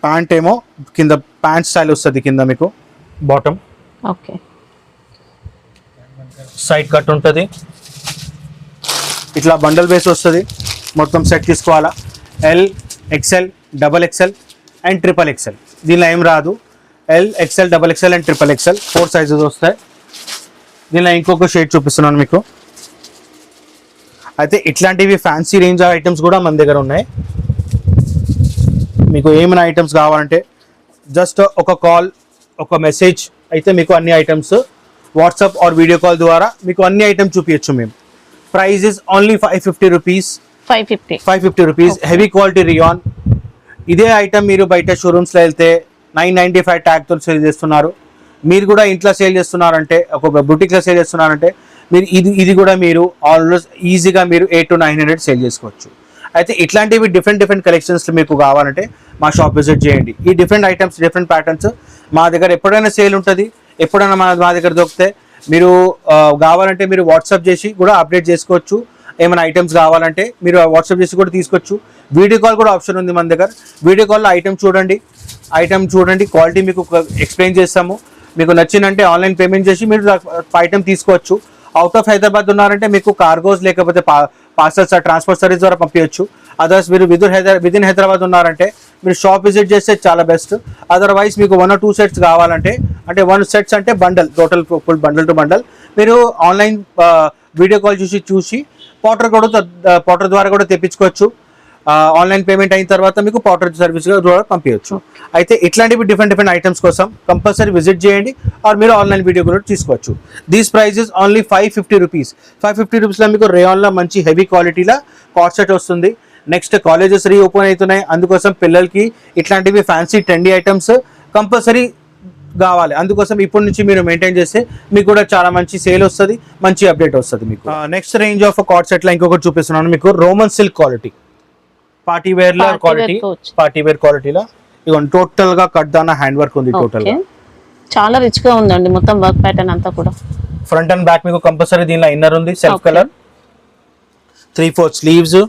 ప్యాంట్ ఏమో కింద ప్యాంట్ స్టైల్ వస్తుంది, కింద మీకు బాటమ్. సైడ్ కట్ ఉంటుంది, ఇట్లా బండల్ బేస్ వస్తుంది. మొత్తం సెట్ తీసుకోవాలా, L, XL, double XL and triple XL. దీనిలో ఏం రాదు, L, XL, double XL and triple XL 4 sizes వస్తాయి. దీనిలో ఇంకొక షేడ్ చూపిస్తున్నాను మీకు. అయితే ఇట్లాంటివి ఫ్యాన్సీ రేంజ్ ఐటమ్స్ కూడా మన దగ్గర ఉన్నాయి. మీకు ఏమైనా ఐటమ్స్ కావాలంటే జస్ట్ ఒక కాల్, ఒక మెసేజ్ అయితే మీకు అన్ని items WhatsApp or video call ద్వారా మీకు అన్ని ఐటమ్స్ చూపించచ్చు మేము. Price is only 550 rupees. 550 rupees, heavy quality rayon. ఇదే ఐటమ్ మీరు బయట షోరూమ్స్లో వెళ్తే 995 ట్యాగ్తో సేల్ చేస్తున్నారు. మీరు కూడా ఇంట్లో సేల్ చేస్తున్నారంటే, ఒక బుటిక్లో సేల్ చేస్తున్నారంటే మీరు ఇది కూడా మీరు ఆల్మోస్ట్ ఈజీగా మీరు 800 to 900 సేల్ చేసుకోవచ్చు. అయితే ఇట్లాంటివి డిఫరెంట్ కలెక్షన్స్ మీకు కావాలంటే మా షాప్ విజిట్ చేయండి. ఈ డిఫరెంట్ ఐటమ్స్, డిఫరెంట్ ప్యాటర్న్స్ మా దగ్గర ఎప్పుడైనా సేల్ ఉంటుంది. ఎప్పుడైనా మా దగ్గర దొరికితే మీరు కావాలంటే మీరు వాట్సాప్ చేసి కూడా అప్డేట్ చేసుకోవచ్చు. ఏమైనా ఐటమ్స్ కావాలంటే మీరు వాట్సాప్ చేసి కూడా తీసుకోవచ్చు. వీడియో కాల్ కూడా ఆప్షన్ ఉంది మన దగ్గర. వీడియో కాల్లో ఐటమ్ చూడండి, క్వాలిటీ మీకు ఎక్స్ప్లెయిన్ చేస్తాము. మీకు నచ్చిందంటే ఆన్లైన్ పేమెంట్ చేసి మీరు ఐటమ్ తీసుకోవచ్చు. అవుట్ ఆఫ్ హైదరాబాద్ ఉన్నారంటే మీకు కార్గోస్ లేకపోతే పార్సల్స్ ట్రాన్స్పోర్ట్ సర్వీస్ ద్వారా పంపించవచ్చు. అదర్స్ మీరు విదిన్ హైదరాబాద్ ఉన్నారంటే మీరు షాప్ విజిట్ చేస్తే చాలా బెస్ట్. అదర్వైజ్ మీకు 1 or 2 సెట్స్ కావాలంటే, అంటే 1 సెట్స్ అంటే bundle, total full bundle to bundle మీరు ఆన్లైన్ వీడియో కాల్ చూసి పోర్టర్ ద్వారా కూడా తెప్పించుకోవచ్చు. ఆన్లైన్ పేమెంట్ అయిన తర్వాత మీకు పోర్టర్ సర్వీస్ ద్వారా పంపించవచ్చు. అయితే ఇట్లాంటివి డిఫరెంట్ ఐటమ్స్ కోసం కంపల్సరీ విజిట్ చేయండి, ఆర్ మీరు ఆన్లైన్ వీడియో కూడా తీసుకోవచ్చు. These prices only 550 rupees. 550 రూపీస్లో మీకు రేయాన్లో మంచి హెవీ క్వాలిటీలో కాట్ సెట్ వస్తుంది. నెక్స్ట్ కాలేజెస్ రీఓపెన్ అవుతున్నాయి, అందుకోసం పిల్లలకి ఇట్లాంటివి ఫ్యాన్సీ ట్రెండీ ఐటమ్స్ కంపల్సరీ కావాలి. అందుకోసం ఇప్పటి నుంచి మీరు మెయింటైన్ చేస్తే మీకు కూడా చాలా మంచి సేల్ వస్తుంది, మంచి అప్డేట్ వస్తుంది మీకు. నెక్స్ట్ రేంజ్ ఆఫ్ కాట్ సెట్లో ఇంకొకటి చూపిస్తున్నాను మీకు. Roman silk quality, party wear క్వాలిటీలో ఇవన్నీ టోటల్ గా కట్ దానా హ్యాండ్ వర్క్ ఉంది. టోటల్ చాలా రిచ్ గా ఉందండి మొత్తం వర్క్ ప్యాటర్న్ అంతా కూడా. ఫ్రంట్ అండ్ బ్యాక్ మీకు కంపల్సరీ దీనిలో ఇన్నర్ ఉంది, సెల్ఫ్ కలర్, 3/4 స్లీవ్స్.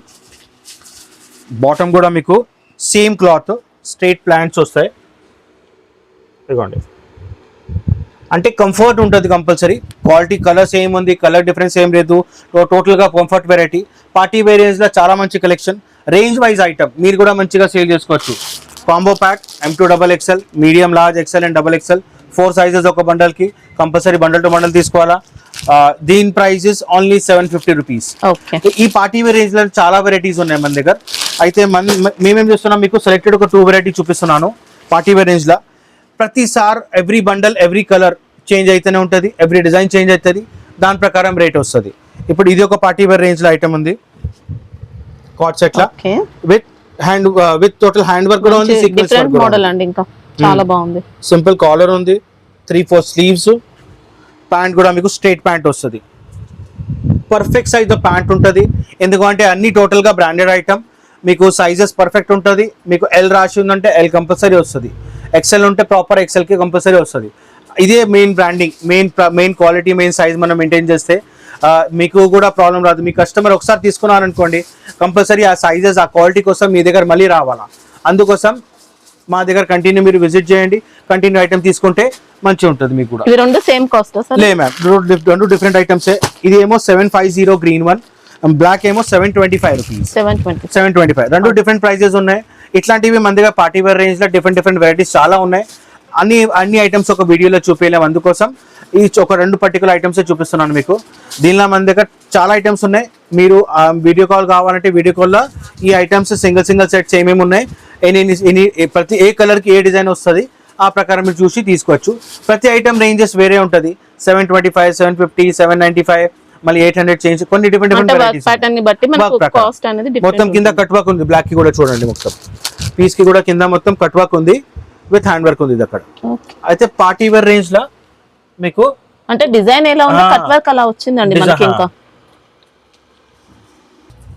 బాటమ్ కూడా మీకు సేమ్ క్లాత్, స్ట్రైట్ ప్లాంట్స్ వస్తాయి. ఇదిగోండి, అంటే కంఫర్ట్ ఉంటుంది కంపల్సరీ. క్వాలిటీ, కలర్ సేమ్ ఉంది, కలర్ డిఫరెన్స్ ఏం లేదు. టోటల్గా కంఫర్ట్ వెరైటీ. పార్టీ వేర్ రేంజ్లో చాలా మంచి కలెక్షన్. రేంజ్ వైజ్ ఐటమ్ మీరు కూడా మంచిగా సేల్ చేసుకోవచ్చు. Combo pack M2 XXL, medium, large, XL and XXL 4 sizes ఒక బండల్కి. కంపల్సరీ బండల్ టు బండల్ తీసుకోవాలా. దీని ప్రైజెస్ ఓన్లీ 750 రూపీస్. ఈ పార్టీ వేర్ రేంజ్ లో చాలా వెరైటీస్ ఉన్నాయి మన దగ్గర. అయితే మేమేం చేస్తున్నాం, మీకు సెలెక్టెడ్ ఒక 2 వెరైటీ చూపిస్తున్నాను పార్టీ వేర్ రేంజ్ లో. ప్రతిసారి every bundle, every colour change అయితేనే ఉంటుంది, ఎవ్రీ డిజైన్ చేంజ్ అవుతుంది, దాని ప్రకారం రేట్ వస్తుంది. ఇప్పుడు ఇది ఒక పార్టీ వేర్ రేంజ్ లో ఐటమ్ ఉంది, కాట్ సెట్ లా విత్ టోటల్ హ్యాండ్ వర్క్ కూడా ఉంది, సీక్వెన్స్ వర్క్ మోడల్ అండి. ఇంకా చాలా బాగుంది. సింపుల్ కాలర్ ఉంది, 3/4 స్లీవ్స్. ప్యాంట్ కూడా మీకు స్ట్రైట్ ప్యాంట్ వస్తుంది. పర్ఫెక్ట్ సైజ్ ప్యాంట్ ఉంటుంది, ఎందుకంటే అన్ని టోటల్ గా బ్రాండెడ్ ఐటమ్. మీకు సైజెస్ పర్ఫెక్ట్ ఉంటుంది. మీకు ఎల్ రాసి ఉందంటే ఎల్ కంపల్సరీ వస్తుంది, ఎక్సెల్ ఉంటే ప్రాపర్ ఎక్సెల్ కి కంపల్సరీ వస్తుంది. ఇదే main branding, main quality, main size మనం మెయింటైన్ చేస్తే మీకు కూడా ప్రాబ్లం రాదు. మీ కస్టమర్ ఒకసారి తీసుకున్నారనుకోండి, కంపల్సరీ ఆ సైజెస్, ఆ క్వాలిటీ కోసం మీ దగ్గర మళ్ళీ రావాలా. అందుకోసం మా దగ్గర కంటిన్యూ మీరు విజిట్ చేయండి, కంటిన్యూ ఐటమ్ తీసుకుంటే మంచిగా ఉంటుంది మీకు కూడా. రెండు సేమ్ కాస్ట్ లే మ్యామ్, రెండు డిఫరెంట్ ఐటమ్స్. ఇది ఏమో 750 గ్రీన్ వన్, బ్లాక్ ఏమో 725 రూపీస్. 725 రెండు డిఫరెంట్ ప్రైజెస్ ఉన్నాయి. ఇట్లాంటివి మన దగ్గర పార్టీ వేర్ రేంజ్ లో డిఫరెంట్ వెరైటీస్ చాలా ఉన్నాయి. అన్ని ఐటమ్స్ ఒక వీడియోలో చూపించలేము, అందుకోసం ఈ ఒక 2 పర్టికులర్ ఐటమ్స్ చూపిస్తున్నాను మీకు. దీనిలో మన దగ్గర చాలా ఐటమ్స్ ఉన్నాయి. మీరు వీడియో కాల్ కావాలంటే వీడియో కాల్లో ఈ ఐటమ్స్ సింగిల్ సెట్స్ ఏమేమి ఉన్నాయి, ప్రతి ఏ కలర్కి ఏ డిజైన్ వస్తుంది ఆ ప్రకారం మీరు చూసి తీసుకోవచ్చు. ప్రతి ఐటమ్ రేంజెస్ వేరే ఉంటుంది. 725, 750, 795, మళ్ళీ 800 చేంజ్, కొన్ని డిఫరెంట్ మొత్తం కింద కట్ వర్క్ ఉంది. బ్లాక్ కి కూడా చూడండి, మొత్తం పీస్ కి కూడా కింద మొత్తం కట్ వర్క్ ఉంది, విత్ హ్యాండ్ వర్క్ ఉంది అక్కడ. అయితే పార్టీ వేర్ రేంజ్ లో మీకు అంటే డిజైన్ ఎలా ఉంది, కట్ వర్క్ అలా వచ్చిందండి మనకి. ఇంకా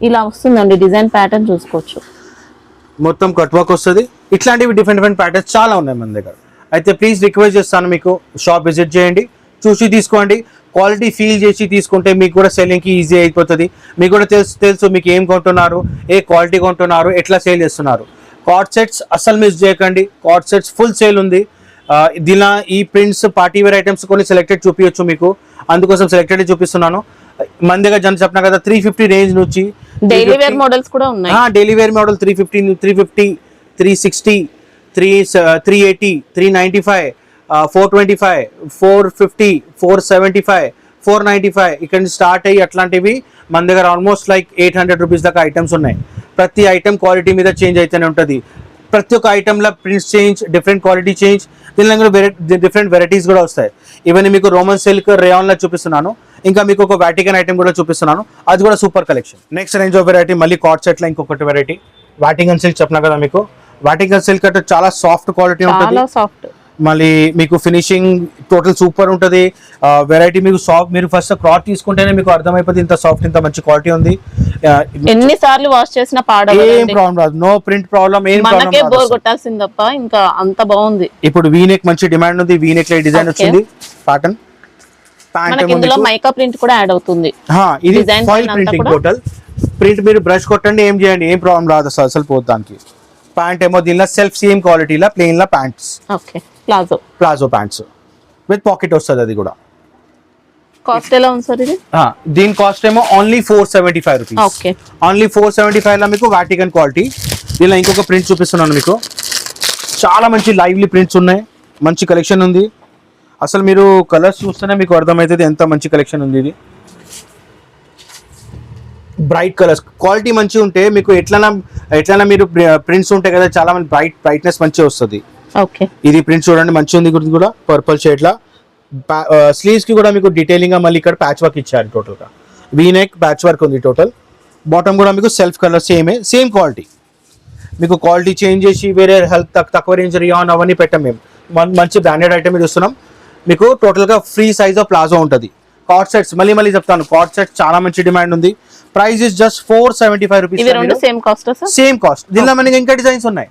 ఇలా వస్తుందండి డిజైన్ ప్యాటర్న్, చూసుకోవచ్చు మొత్తం కట్ వర్క్ వస్తుంది. ఇట్లాంటివి డిఫరెంట్ ప్యాటర్న్స్ చాలా ఉన్నాయి మన దగ్గర. అయితే ప్లీజ్ రిక్వెస్ట్ చేస్తాను, మీకు షాప్ విజిట్ చేయండి, చూసి తీసుకోండి. క్వాలిటీ ఫీల్ చేసి తీసుకుంటే మీకు కూడా సెల్లింగ్కి ఈజీ అయిపోతుంది. మీకు కూడా తెలుసు మీకు ఏం కొంటున్నారు, ఏ క్వాలిటీ కొంటున్నారు, ఎట్లా సేల్ చేస్తున్నారు. కార్డ్ సెట్స్ అసలు మిస్ చేయకండి. కార్డ్ సెట్స్ ఫుల్ సేల్ ఉంది. దీనిలో ఈ ప్రింట్స్ పార్టీ వేర్ ఐటమ్స్ కొన్ని సెలెక్టెడ్ చూపించచ్చు మీకు, అందుకోసం సెలెక్టెడ్ చూపిస్తున్నాను. మన దగ్గర జన చెప్పిన కదా 350 రేంజ్ నుంచి డైలీ వేర్ మోడల్స్ కూడా ఉన్నాయి. డైలీ వేర్ మోడల్ 350, 360, 380, 395, 425, 450, 475, 495 ఇక్కడ నుంచి స్టార్ట్ అయ్యి అట్లాంటివి మన దగ్గర ఆల్మోస్ట్ లైక్ 800 రూపీస్ దాకా ఐటమ్స్ ఉన్నాయి. ప్రతి ఐటమ్ క్వాలిటీ మీద చేంజ్ అయితేనే ఉంటుంది. ప్రతి ఒక్క ఐటమ్లో prints change, different quality change, దీనిలో డిఫరెంట్ వెరైటీస్ కూడా వస్తాయి. ఇవన్నీ మీకు రోమన్ సిల్క్ రేయాన్లో చూపిస్తున్నాను. ఇంకా మీకు ఒక వాటికన్ ఐటమ్ కూడా చూపిస్తున్నాను, అది కూడా super collection. Next range of variety మళ్ళీ కార్డ్ సెట్లో ఇంకొకటి వెరైటీ వాటికన్ సిల్క్ చెప్పినా కదా మీకు. వాటికన్ సిల్క్ అంటే చాలా సాఫ్ట్ క్వాలిటీ ఉంటుంది, మళ్ళీ మీకు ఫినిషింగ్ టోటల్ సూపర్ ఉంటుంది. వెరైటీ మీకు సాఫ్ట్, మీరు ఫస్ట్ క్లాత్ తీసుకుంటేనే మీకు అర్థమైపోతుంది ఇంత సాఫ్ట్, ఇంత మంచి క్వాలిటీ ఉంది. ఎన్నిసార్లు వాష్ చేసినా ఏం ప్రాబ్లం రాదు, నో ప్రింట్ ప్రాబ్లం, ఏం ప్రాబ్లం బోర్ కొట్టాల్సింది తప్ప ఇంకా అంత బాగుంది. ఇప్పుడు వీనెక్ మంచి డిమాండ్ ఉంది, వీనెక్ లో డిజైన్ వచ్చింది ప్యాటర్న్. మనకి ఇందులో మైకా ప్రింట్ కూడా యాడ్ అవుతుంది. ఇది ఫాయిల్ ప్రింటింగ్ టోటల్ ప్రింట్. మీరు బ్రష్ కొట్టండి, ఏం చేయండి, ఏం ప్రాబ్లం రాదు అసలు పోదు దానికి. ప్యాంట్ ఏమో దీనిలో సెల్ఫ్ సేమ్ క్వాలిటీలో plain law pants, palazzo pants with pocket వస్తుంది. అది కూడా కాస్ట్ ఎలా ఉంది సార్ ఇది? దీని కాస్ట్ ఏమో ఓన్లీ 475 రూపీస్. ఓన్లీ 475 లో మీకు వాటికన్ క్వాలిటీ. దీనిలో ఇంకొక ప్రింట్ చూపిస్తున్నాను మీకు, చాలా మంచి లైవ్లీ ప్రింట్స్ ఉన్నాయి, మంచి కలెక్షన్ ఉంది. అసలు మీరు కలర్స్ చూస్తేనే మీకు అర్థమవుతుంది ఎంత మంచి కలెక్షన్ ఉంది. ఇది బ్రైట్ కలర్స్, క్వాలిటీ మంచిగా ఉంటే మీకు ఎట్లైనా మీరు ప్రింట్స్ ఉంటాయి కదా, చాలా మంది బ్రైట్నెస్ మంచిగా వస్తుంది. ఇది ప్రింట్ చూడండి మంచిగా ఉంది కూడా, పర్పుల్ షేడ్ లా. స్లీవ్స్ కి కూడా మీకు డీటెయిలింగ్ గా మళ్ళీ ఇక్కడ ప్యాచ్ వర్క్ ఇచ్చారు. టోటల్ గా వీనెక్ ప్యాచ్ వర్క్ ఉంది టోటల్. బాటమ్ కూడా మీకు సెల్ఫ్ కలర్ సేమ్ క్వాలిటీ. మీకు క్వాలిటీ చేంజ్ చేసి వేరే హెల్త్ తక్కువ రేంజ్ రియాన్ అవన్నీ పెట్టాం మేము. మంచి బ్రాండెడ్ ఐటమ్ ఇది ఇస్తున్నాం మీకు. టోటల్ గా ఫ్రీ సైజ్ ఆఫ్ ప్లాజో ఉంటుంది. కార్డ్ సెట్స్ మళ్ళీ చెప్తాను, కార్డ్ సెట్ చాలా మంచి డిమాండ్ ఉంది. Price is just 475 rupees. Same cost. దీనిలో మనకి ఇంకా డిజైన్స్ ఉన్నాయి,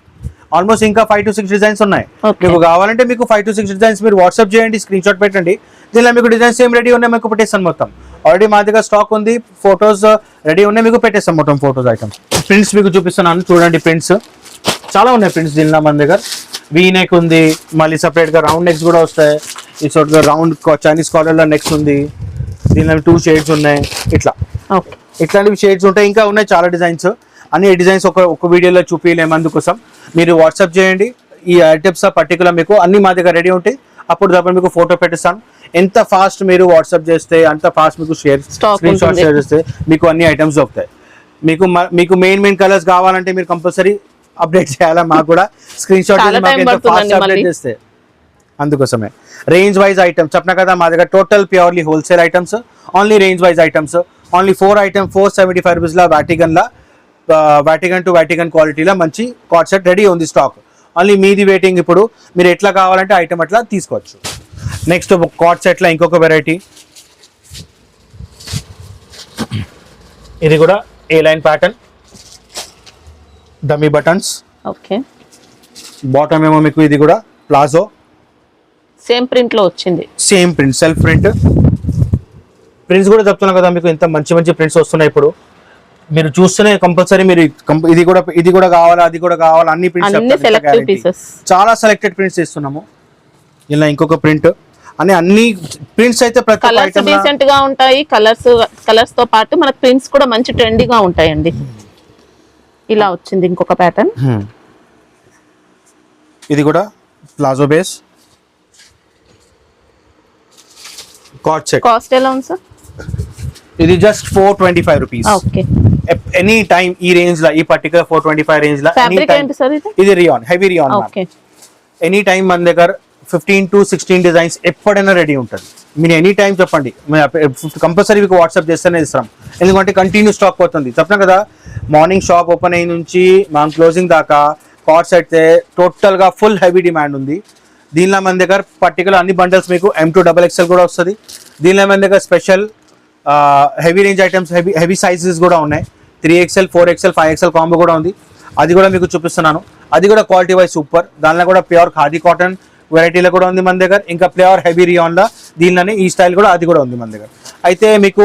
ఆల్మోస్ట్ ఇంకా 5 to 6 డిజైన్స్ ఉన్నాయి. మీకు కావాలంటే మీకు 5 to 6 డిజైన్స్ మీరు వాట్సాప్ చేయండి, స్క్రీన్ షాట్ పెట్టండి. దీనిలో మీకు డిజైన్స్ ఏం రెడీ ఉన్నాయి మీకు పెట్టేస్తాను మొత్తం. ఆల్రెడీ మా దగ్గర స్టాక్ ఉంది, ఫొటోస్ రెడీ ఉన్నాయి, మీకు పెట్టేస్తాం మొత్తం ఫొటోస్ ఐటమ్స్. ప్రింట్స్ మీకు చూపిస్తున్నాను చూడండి, ప్రింట్స్ చాలా ఉన్నాయి. ప్రింట్స్ దీనిలో మన దగ్గర వీ నెక్ ఉంది, మళ్ళీ సపరేట్ గా రౌండ్ నెక్స్ కూడా వస్తాయి. ఈ చోట రౌండ్ చైనీస్ కాలర్ లో నెక్స్ ఉంది. దీనిలో 2 షేడ్స్ ఉన్నాయి. ఇట్లాంటివి షేడ్స్ ఉంటాయి, ఇంకా ఉన్నాయి చాలా డిజైన్స్. అన్ని డిజైన్స్ ఒక వీడియోలో చూపించలేము, అందుకోసం మీరు వాట్సాప్ చేయండి. ఈ ఐటమ్స్ పర్టికులర్ మీకు అన్ని మా దగ్గర రెడీ ఉంటాయి. అప్పుడు తప్ప మీకు ఫోటో పెట్టిస్తాను. ఎంత ఫాస్ట్ మీరు వాట్సాప్ చేస్తే అంత ఫాస్ట్ మీకు స్క్రీన్ షాట్ షేర్ చేస్తే మీకు అన్ని ఐటమ్స్ దొరుకుతాయి. మీకు మెయిన్ కలర్స్ కావాలంటే మీరు కంపల్సరీ అప్డేట్ చేయాలా, మాకు కూడా స్క్రీన్ షాట్ అప్డేట్ చేస్తే. అందుకోసమే రేంజ్ వైజ్ ఐటమ్స్ చెప్పినా కదా, మా దగ్గర total purely wholesale items, only range wise items. Only 4 item 475 rupees law Vatican to Vatican క్వాలిటీలో మంచి కార్డ్ సెట్ రెడీ ఉంది స్టాక్. ఓన్లీ మీది వెయిటింగ్. ఇప్పుడు మీరు ఎట్లా కావాలంటే ఐటమ్ అట్లా తీసుకోవచ్చు. నెక్స్ట్ కార్డ్ సెట్ లో ఇంకొక వెరైటీ, ఇది కూడా A line pattern, dummy buttons. Bottom ఏమో మీకు ఇది కూడా ప్లాజో, సేమ్ ప్రింట్ లో వచ్చింది. Same print, self print. Prints కూడా చెప్తున్నాం కదా మీకు, ఎంత మంచి ప్రింట్స్ వస్తున్నాయి. ఇప్పుడు మీరు చూస్తేనే కంపల్సరీ మీరు ఇది కూడా కావాలా, అది కూడా కావాలా, అన్ని ప్రింట్స్ చాలా సెలెక్టెడ్ ప్రింట్స్ ఇస్తున్నాము. ఇలా ఇంకొక ప్రింట్ అన్ని ప్రింట్స్ అయితే ప్రతి ఐటమ్ డీసెంట్ గా ఉంటాయి. కలర్స్ తో పాటు మనకు ప్రింట్స్ కూడా మంచి ట్రెండీగా ఉంటాయండి. ఇలా వచ్చింది ఇంకొక ప్యాటర్న్. ఇది కూడా palazzo base coord set. Cost ఎలా ఉంది సార్? ఇది జస్ట్ 425 రూపీస్. ఎనీ టైం ఈ రేంజ్ లో, ఈ పర్టికులర్ 425 రేంజ్ లో ఇది rayon, heavy rayon. Any time మన దగ్గర 15 to 16 డిజైన్స్ ఎప్పుడైనా రెడీ ఉంటుంది. మీరు ఎనీ టైం చెప్పండి, కంపల్సరీ మీకు వాట్సాప్ చేస్తేనే ఇస్తాం. ఎందుకంటే కంటిన్యూ స్టాక్ పోతుంది. చెప్పినా కదా, మార్నింగ్ షాప్ ఓపెన్ అయిన నుంచి మనం క్లోజింగ్ దాకా కార్డ్స్ అయితే టోటల్ గా ఫుల్ హెవీ డిమాండ్ ఉంది. దీనిలో మన దగ్గర పర్టికులర్ అన్ని బండల్స్ మీకు M2XXL కూడా వస్తుంది. దీనిలో మన దగ్గర special heavy range items, heavy sizes కూడా ఉన్నాయి. 3XL, 4XL, 5XL కాంబో కూడా ఉంది. అది కూడా మీకు చూపిస్తున్నాను. అది కూడా క్వాలిటీ వైజ్ సూపర్. దానిలో కూడా ప్యూర్ ఖాదీ కాటన్ వెరైటీలో కూడా ఉంది మన దగ్గర. ఇంకా ప్యూర్ హెవీ రియాన్లో దీనిలోనే ఈ స్టైల్ కూడా, అది కూడా ఉంది మన దగ్గర. అయితే మీకు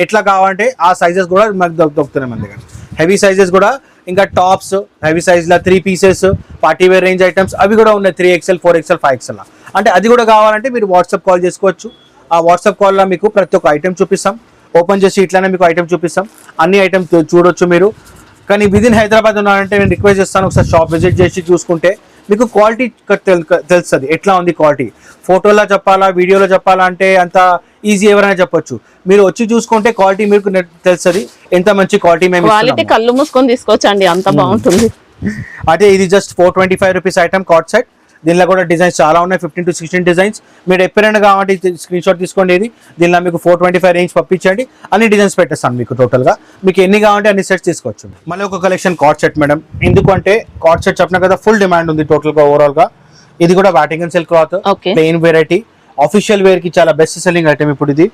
ఎట్లా కావాలంటే ఆ సైజెస్ కూడా మనకు దొరుకుతున్నాయి మన దగ్గర. హెవీ సైజెస్ కూడా ఇంకా టాప్స్ హెవీ సైజ్లో 3 pieces party wear range items అవి కూడా ఉన్నాయి 3XL 4XL 5XL. అంటే అది కూడా కావాలంటే మీరు వాట్సాప్ కాల్ చేసుకోవచ్చు. ఆ వాట్సాప్ కాల్లో మీకు ప్రతి ఒక్క ఐటమ్ చూపిస్తాం. ఓపెన్ చేసి ఇట్లానే మీకు ఐటమ్ చూపిస్తాం. అన్ని ఐటమ్ చూడొచ్చు మీరు. కానీ విదిన్ హైదరాబాద్ ఉన్నారంటే నేను రిక్వెస్ట్ చేస్తాను, ఒకసారి షాప్ విజిట్ చేసి చూసుకుంటే మీకు క్వాలిటీ తెలుస్తుంది ఎట్లా ఉంది క్వాలిటీ. ఫోటోలో చెప్పాలా వీడియోలో చెప్పాలా అంటే అంత ఈజీ ఎవరైనా చెప్పొచ్చు. మీరు వచ్చి చూసుకుంటే క్వాలిటీ మీకు తెలుస్తుంది ఎంత మంచి క్వాలిటీ మేము క్వాలిటీ కళ్ళు మూసుకొని తీసుకోవచ్చండి, అంత బాగుంటుంది. అదే ఇది just 425 rupees item card set. దీనిలో కూడా డిజైన్స్ చాలా ఉన్నాయి, 15 to 16 డిజైన్స్. మీరు ఎప్పుడైనా కావాలంటే స్క్రీన్ షాట్ తీసుకోండి. ఇది దీనిలో మీకు 425 రేంజ్ పంపించండి, అన్ని డిజైన్స్ పెట్టేస్తాను మీకు. టోటల్గా మీకు ఎన్ని కావాలంటే అన్ని సెట్స్ తీసుకోవచ్చు. మళ్ళీ ఒక కలెక్షన్ కార్డ్ సెట్ మేడం. ఎందుకంటే కార్డ్ సెట్ చెప్పిన కదా ఫుల్ డిమాండ్ ఉంది టోటల్గా ఓవరాల్గా. ఇది కూడా Vatican silk cloth, plain variety, official wear కి చాలా బెస్ట్ సెల్లింగ్ ఐటమ్ ఇప్పుడు ఇది.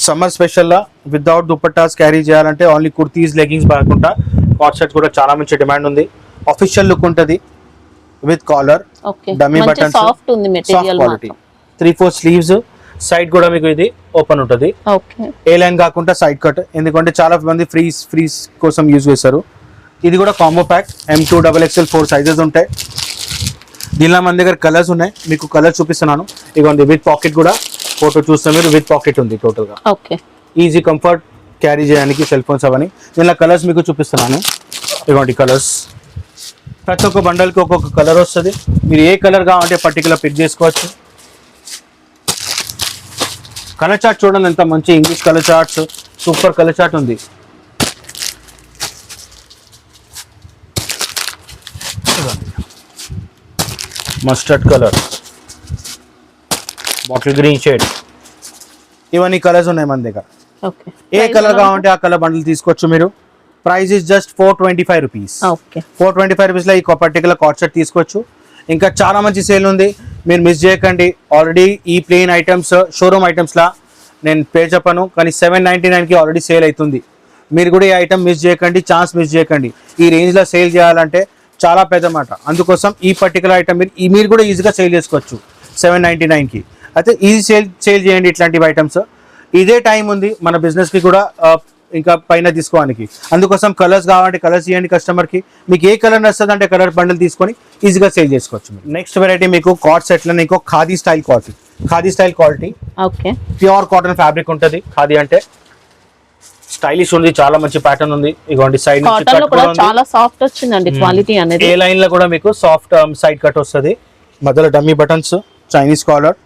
సమ్మర్ స్పెషల్లా వితౌట్ దుపట్టాస్ క్యారీ చేయాలంటే ఓన్లీ కుర్తీస్ లెగ్గింగ్స్ కాకుండా కార్డ్ సెట్ కూడా చాలా మంచి డిమాండ్ ఉంది. ఆఫీషియల్ లుక్ ఉంటుంది with collar, dummy buttons, soft quality, 3-4 sleeves. Side కూడా మీకు ఇది ఓపెన్ ఉంటుంది. ఏ లైన్ కాకుండా సైడ్ కట్, ఎందుకంటే చాలా మంది ఫ్రీస్ కోసం యూజ్ చేస్తారు. ఇది కూడా combo pack, M2 XXL 4 sizes ఉంటాయి. దీనిలో మన దగ్గర కలర్స్ ఉన్నాయి, మీకు కలర్ చూపిస్తున్నాను. ఇదిగోండి విత్ పాకెట్ కూడా ఫోటో చూస్తే మీరు విత్ పాకెట్ ఉంది టోటల్గా. ఈజీ కంఫర్ట్ క్యారీ చేయడానికి సెల్ ఫోన్స్ అవన్నీ. దీనిలో కలర్స్ మీకు చూపిస్తున్నాను. ఇదిగోండి కలర్స్, ప్రతి ఒక్క బండల్కి ఒక్కొక్క కలర్ వస్తుంది. మీరు ఏ కలర్ కావాలంటే పర్టికులర్ పిక్ చేసుకోవచ్చు. కలర్ చార్ట్ చూడండి ఎంత మంచి English colour charts, super colour chart ఉంది. Mustard colour, bottle green shade, ఇవన్నీ కలర్స్ ఉన్నాయి మన దగ్గర. ఏ కలర్ కావాలంటే ఆ కలర్ బండిల్ తీసుకోవచ్చు మీరు. Price is just 425 rupees. 425 రూపీస్లో ఈ పర్టికులర్ కార్డ్ సెట్ తీసుకోవచ్చు. ఇంకా చాలా మంచి సేల్ ఉంది, మీరు మిస్ చేయకండి. ఆల్రెడీ ఈ ప్లెయిన్ ఐటమ్స్ షోరూమ్ ఐటమ్స్లా నేను పేరు చెప్పను, కానీ 799కి ఆల్రెడీ సేల్ అవుతుంది. మీరు కూడా ఈ ఐటమ్ మిస్ చేయకండి, ఛాన్స్ మిస్ చేయకండి. ఈ రేంజ్లో సేల్ చేయాలంటే చాలా పెద్ద మాట. అందుకోసం ఈ పర్టికులర్ ఐటమ్ మీరు కూడా ఈజీగా సేల్ చేసుకోవచ్చు 799కి. అయితే ఈజీ సేల్ చేయండి ఇట్లాంటివి ఐటమ్స్. ఇదే టైం ఉంది మన బిజినెస్కి కూడా ఇంకా పైన తీసుకోవడానికి. అందుకోసం కలర్స్ కావాలంటే కలర్స్ ఇవ్వండి కస్టమర్కి. మీకు ఏ కలర్ నచ్చుతుంది అంటే కలర్ బండిల్ తీసుకొని ఈజీగా సేల్ చేసుకోవచ్చు. నెక్స్ట్ వెరైటీ మీకు కార్డ్ సెట్లో ఇంకో khadi style quality, pure cotton fabric ఉంటుంది. ఖాదీ అంటే స్టైలిష్ ఉంది, చాలా మంచి ప్యాటర్న్ ఉంది. ఇగోండి సైడ్ చాలా సాఫ్ట్ వచ్చిందండి క్వాలిటీ అనేది. ఏ లైన్ లో కూడా మీకు సాఫ్ట్ సైడ్ కట్ వస్తుంది, మధ్యలో డమ్మీ బటన్స్, చైనీస్ కాలర్.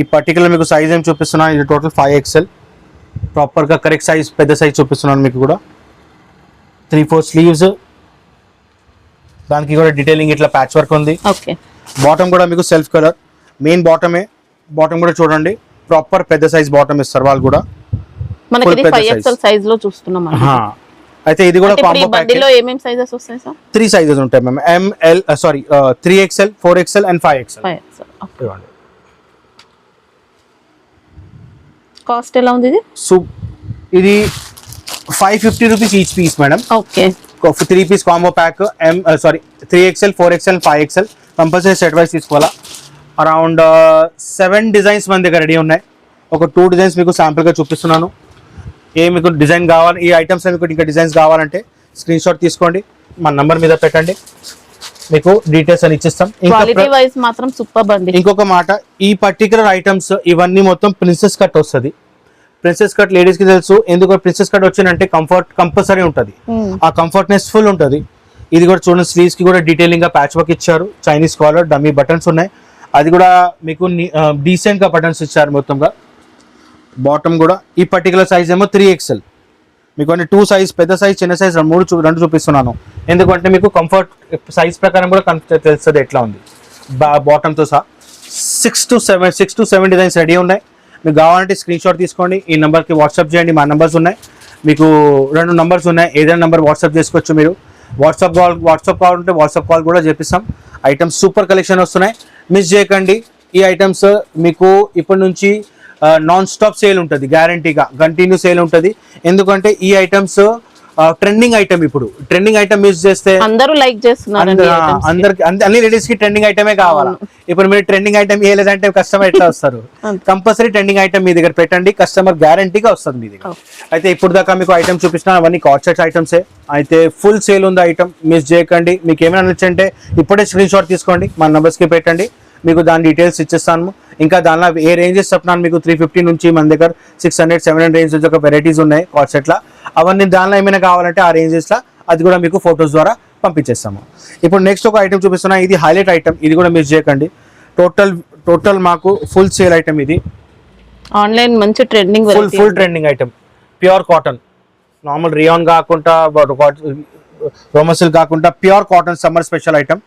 ఈ పర్టికులర్ మీకు సైజ్ ఏం చూపిస్తున్నాను, ఇది టోటల్ 5XL. ప్రాపర్ గా కరెక్ట్ సైజ్, పెద్ద సైజ్ చూపిస్తున్నాను మీకు కూడా. 3-4 స్లీవ్స్, దానికి కూడా డీటెయిలింగ్ ఇట్లా ప్యాచ్ వర్క్ ఉంది. బాటమ్ కూడా మీకు సెల్ఫ్ కలర్, మెయిన్ బాటమ్ కూడా చూడండి ప్రాపర్ పెద్ద సైజ్ బాటమ్ ఇస్తారు వాళ్ళు కూడా. మనకి 5XL సైజ్ లో చూస్తున్నాం. అయితే ఇది కూడా కాంబో ప్యాక్. బండిలో ఏమేం సైజెస్ వస్తాయి సార్? 3 సైజెస్ ఉంటాయి ma'am. ML 3XL 4XL and 5XL. Cost ఎలా ఉంది ఇది? ఇది 550 rupees each piece madam. 3 piece combo pack. 3XL 4XL 5XL compulsory set wise తీసుకోవాలా. అరౌండ్ 7 డిజైన్స్ మన దగ్గర రెడీ ఉన్నాయి. ఒక 2 డిజైన్స్ మీకు శాంపుల్ గా చూపిస్తున్నాను. మీకు డిజైన్ కావాలి, ఈ ఐటమ్స్ మీకు ఇంకా డిజైన్స్ కావాలంటే స్క్రీన్ షాట్ తీసుకోండి, మన నంబర్ మీద పెట్టండి, మీకు డీటెయిల్స్ అని ఇచ్చిస్తాం. ఇంకొక మాట, ఈ పర్టికులర్ ఐటమ్స్ ఇవన్నీ మొత్తం ప్రిన్సెస్ కట్ వస్తుంది. ప్రిన్సెస్ కట్ లేడీస్ కి తెలుసు, ఎందుకంటే ప్రిన్సెస్ కట్ వచ్చిందంటే కంఫర్ట్ కంపల్సరీ ఉంటుంది, ఆ కంఫర్ట్నెస్ ఫుల్ ఉంటుంది. ఇది కూడా చూడండి, స్లీవ్స్ కి కూడా డీటెయిలింగ్ గా ప్యాచ్ వర్క్ ఇచ్చారు, చైనీస్ కాలర్, డమ్మీ బటన్స్ ఉన్నాయి. అది కూడా మీకు డీసెంట్ గా బటన్స్ ఇచ్చారు మొత్తంగా. బాటమ్ కూడా ఈ పర్టికులర్ సైజ్ ఏమో 3XL. మీకు అంటే 2 సైజ్, పెద్ద సైజ్, చిన్న సైజ్ రెండు చూపిస్తున్నాను. ఎందుకంటే మీకు కంఫర్ట్ సైజ్ ప్రకారం కూడా తెలుస్తుంది ఎట్లా ఉంది. బాటమ్తో సహా 6 to 7 డిజైన్స్ రెడీ ఉన్నాయి. మీకు కావాలంటే స్క్రీన్ షాట్ తీసుకోండి, ఈ నెంబర్కి వాట్సాప్ చేయండి. మా నెంబర్స్ ఉన్నాయి, మీకు 2 నెంబర్స్ ఉన్నాయి, ఏదైనా నెంబర్ వాట్సాప్ చేసుకోవచ్చు. మీరు వాట్సాప్ కావాలంటే వాట్సాప్ కాల్ కూడా చేపిస్తాం. ఐటమ్స్ సూపర్ కలెక్షన్ వస్తున్నాయి, మిస్ చేయకండి. ఈ ఐటమ్స్ మీకు ఇప్పటి నుంచి నాన్ స్టాప్ సేల్ ఉంటుంది, గ్యారంటీగా కంటిన్యూ సేల్ ఉంటుంది. ఎందుకంటే ఈ ఐటమ్స్ ట్రెండింగ్ ఐటమ్. ఇప్పుడు ట్రెండింగ్ ఐటమ్ యూజ్ చేస్తే అందరూ లైక్ చేస్తున్నారు అందరికి అన్ని లేడీస్ కి ట్రెండింగ్ ఐటమే కావాలా. ఇప్పుడు మీరు ట్రెండింగ్ ఐటమ్ ఏ లేదంటే కస్టమర్ ఎట్లా వస్తారు? కంపల్సరీ ట్రెండింగ్ ఐటమ్ మీ దగ్గర పెట్టండి, కస్టమర్ గ్యారంటీగా వస్తుంది మీ దగ్గర. అయితే ఇప్పుడు దాకా మీకు ఐటమ్ చూపిస్తున్నా అవన్నీ కార్డ్ సెట్ ఐటమ్సే. అయితే ఫుల్ సేల్ ఉంది ఐటమ్, మిస్ చేయకండి. మీకు ఏమైనా నచ్చంటే ఇప్పుడే స్క్రీన్ షాట్ తీసుకోండి, మన numbers కి పెట్టండి, మీకు దాని డీటెయిల్స్ ఇచ్చేస్తాను. ఇంకా దానిలో ఏ రేంజెస్ చెప్తున్నాను మీకు 350 నుంచి మన దగ్గర 600, 700 రేంజ్ నుంచి ఒక వెరైటీస్ ఉన్నాయి కార్డ్ సెట్లో. అవన్నీ దానిలో ఏమైనా కావాలంటే ఆ రేంజెస్లో అది కూడా మీకు ఫొటోస్ ద్వారా పంపించేస్తాము. ఇప్పుడు నెక్స్ట్ ఒక ఐటమ్ చూపిస్తున్నా, ఇది హైలైట్ ఐటమ్, ఇది కూడా మిస్ చేయకండి. టోటల్ మాకు ఫుల్ సేల్ ఐటమ్, ఇది ఆన్లైన్ మంచి trending full trending item. Pure cotton, normal rayon కాకుండా రోమన్ సిల్క్ కాకుండా pure cotton summer special item.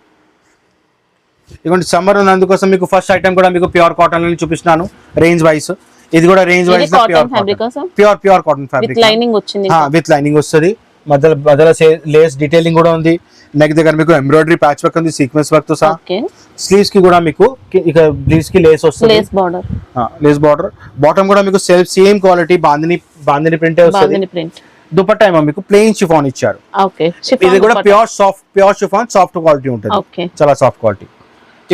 ఇదిగోండి సమ్మర్ ఉంది, అందుకోసం మీకు ఫస్ట్ ఐటమ్ కూడా మీకు ప్యూర్ కాటన్ అని చూపిస్తున్నాను రేంజ్ వైస్. ఇది కూడా range wise pure cotton fabric with lining వస్తుంది. మధ్యలో లేస్ డీటెయిలింగ్ కూడా ఉంది. నెక్ దగ్గర మీకు ఎంబ్రాయిడరీ ప్యాచ్ వర్క్ ఉంది సీక్వెన్స్ వర్క్ తో సహా. స్లీవ్స్ కి కూడా మీకు ఇక స్లీవ్స్ కి లేస్ వస్తుంది, లేస్ బార్డర్. బాటమ్ కూడా మీకు సేమ్ క్వాలిటీ బాందిని ప్రింట్ వస్తుంది. దుపట్టా ఏమో మీకు ప్లెయిన్ షిఫాన్ ఇచ్చారు. ఇది కూడా ప్యూర్ షిఫాన్ సాఫ్ట్ క్వాలిటీ ఉంటుంది, చాలా సాఫ్ట్ క్వాలిటీ.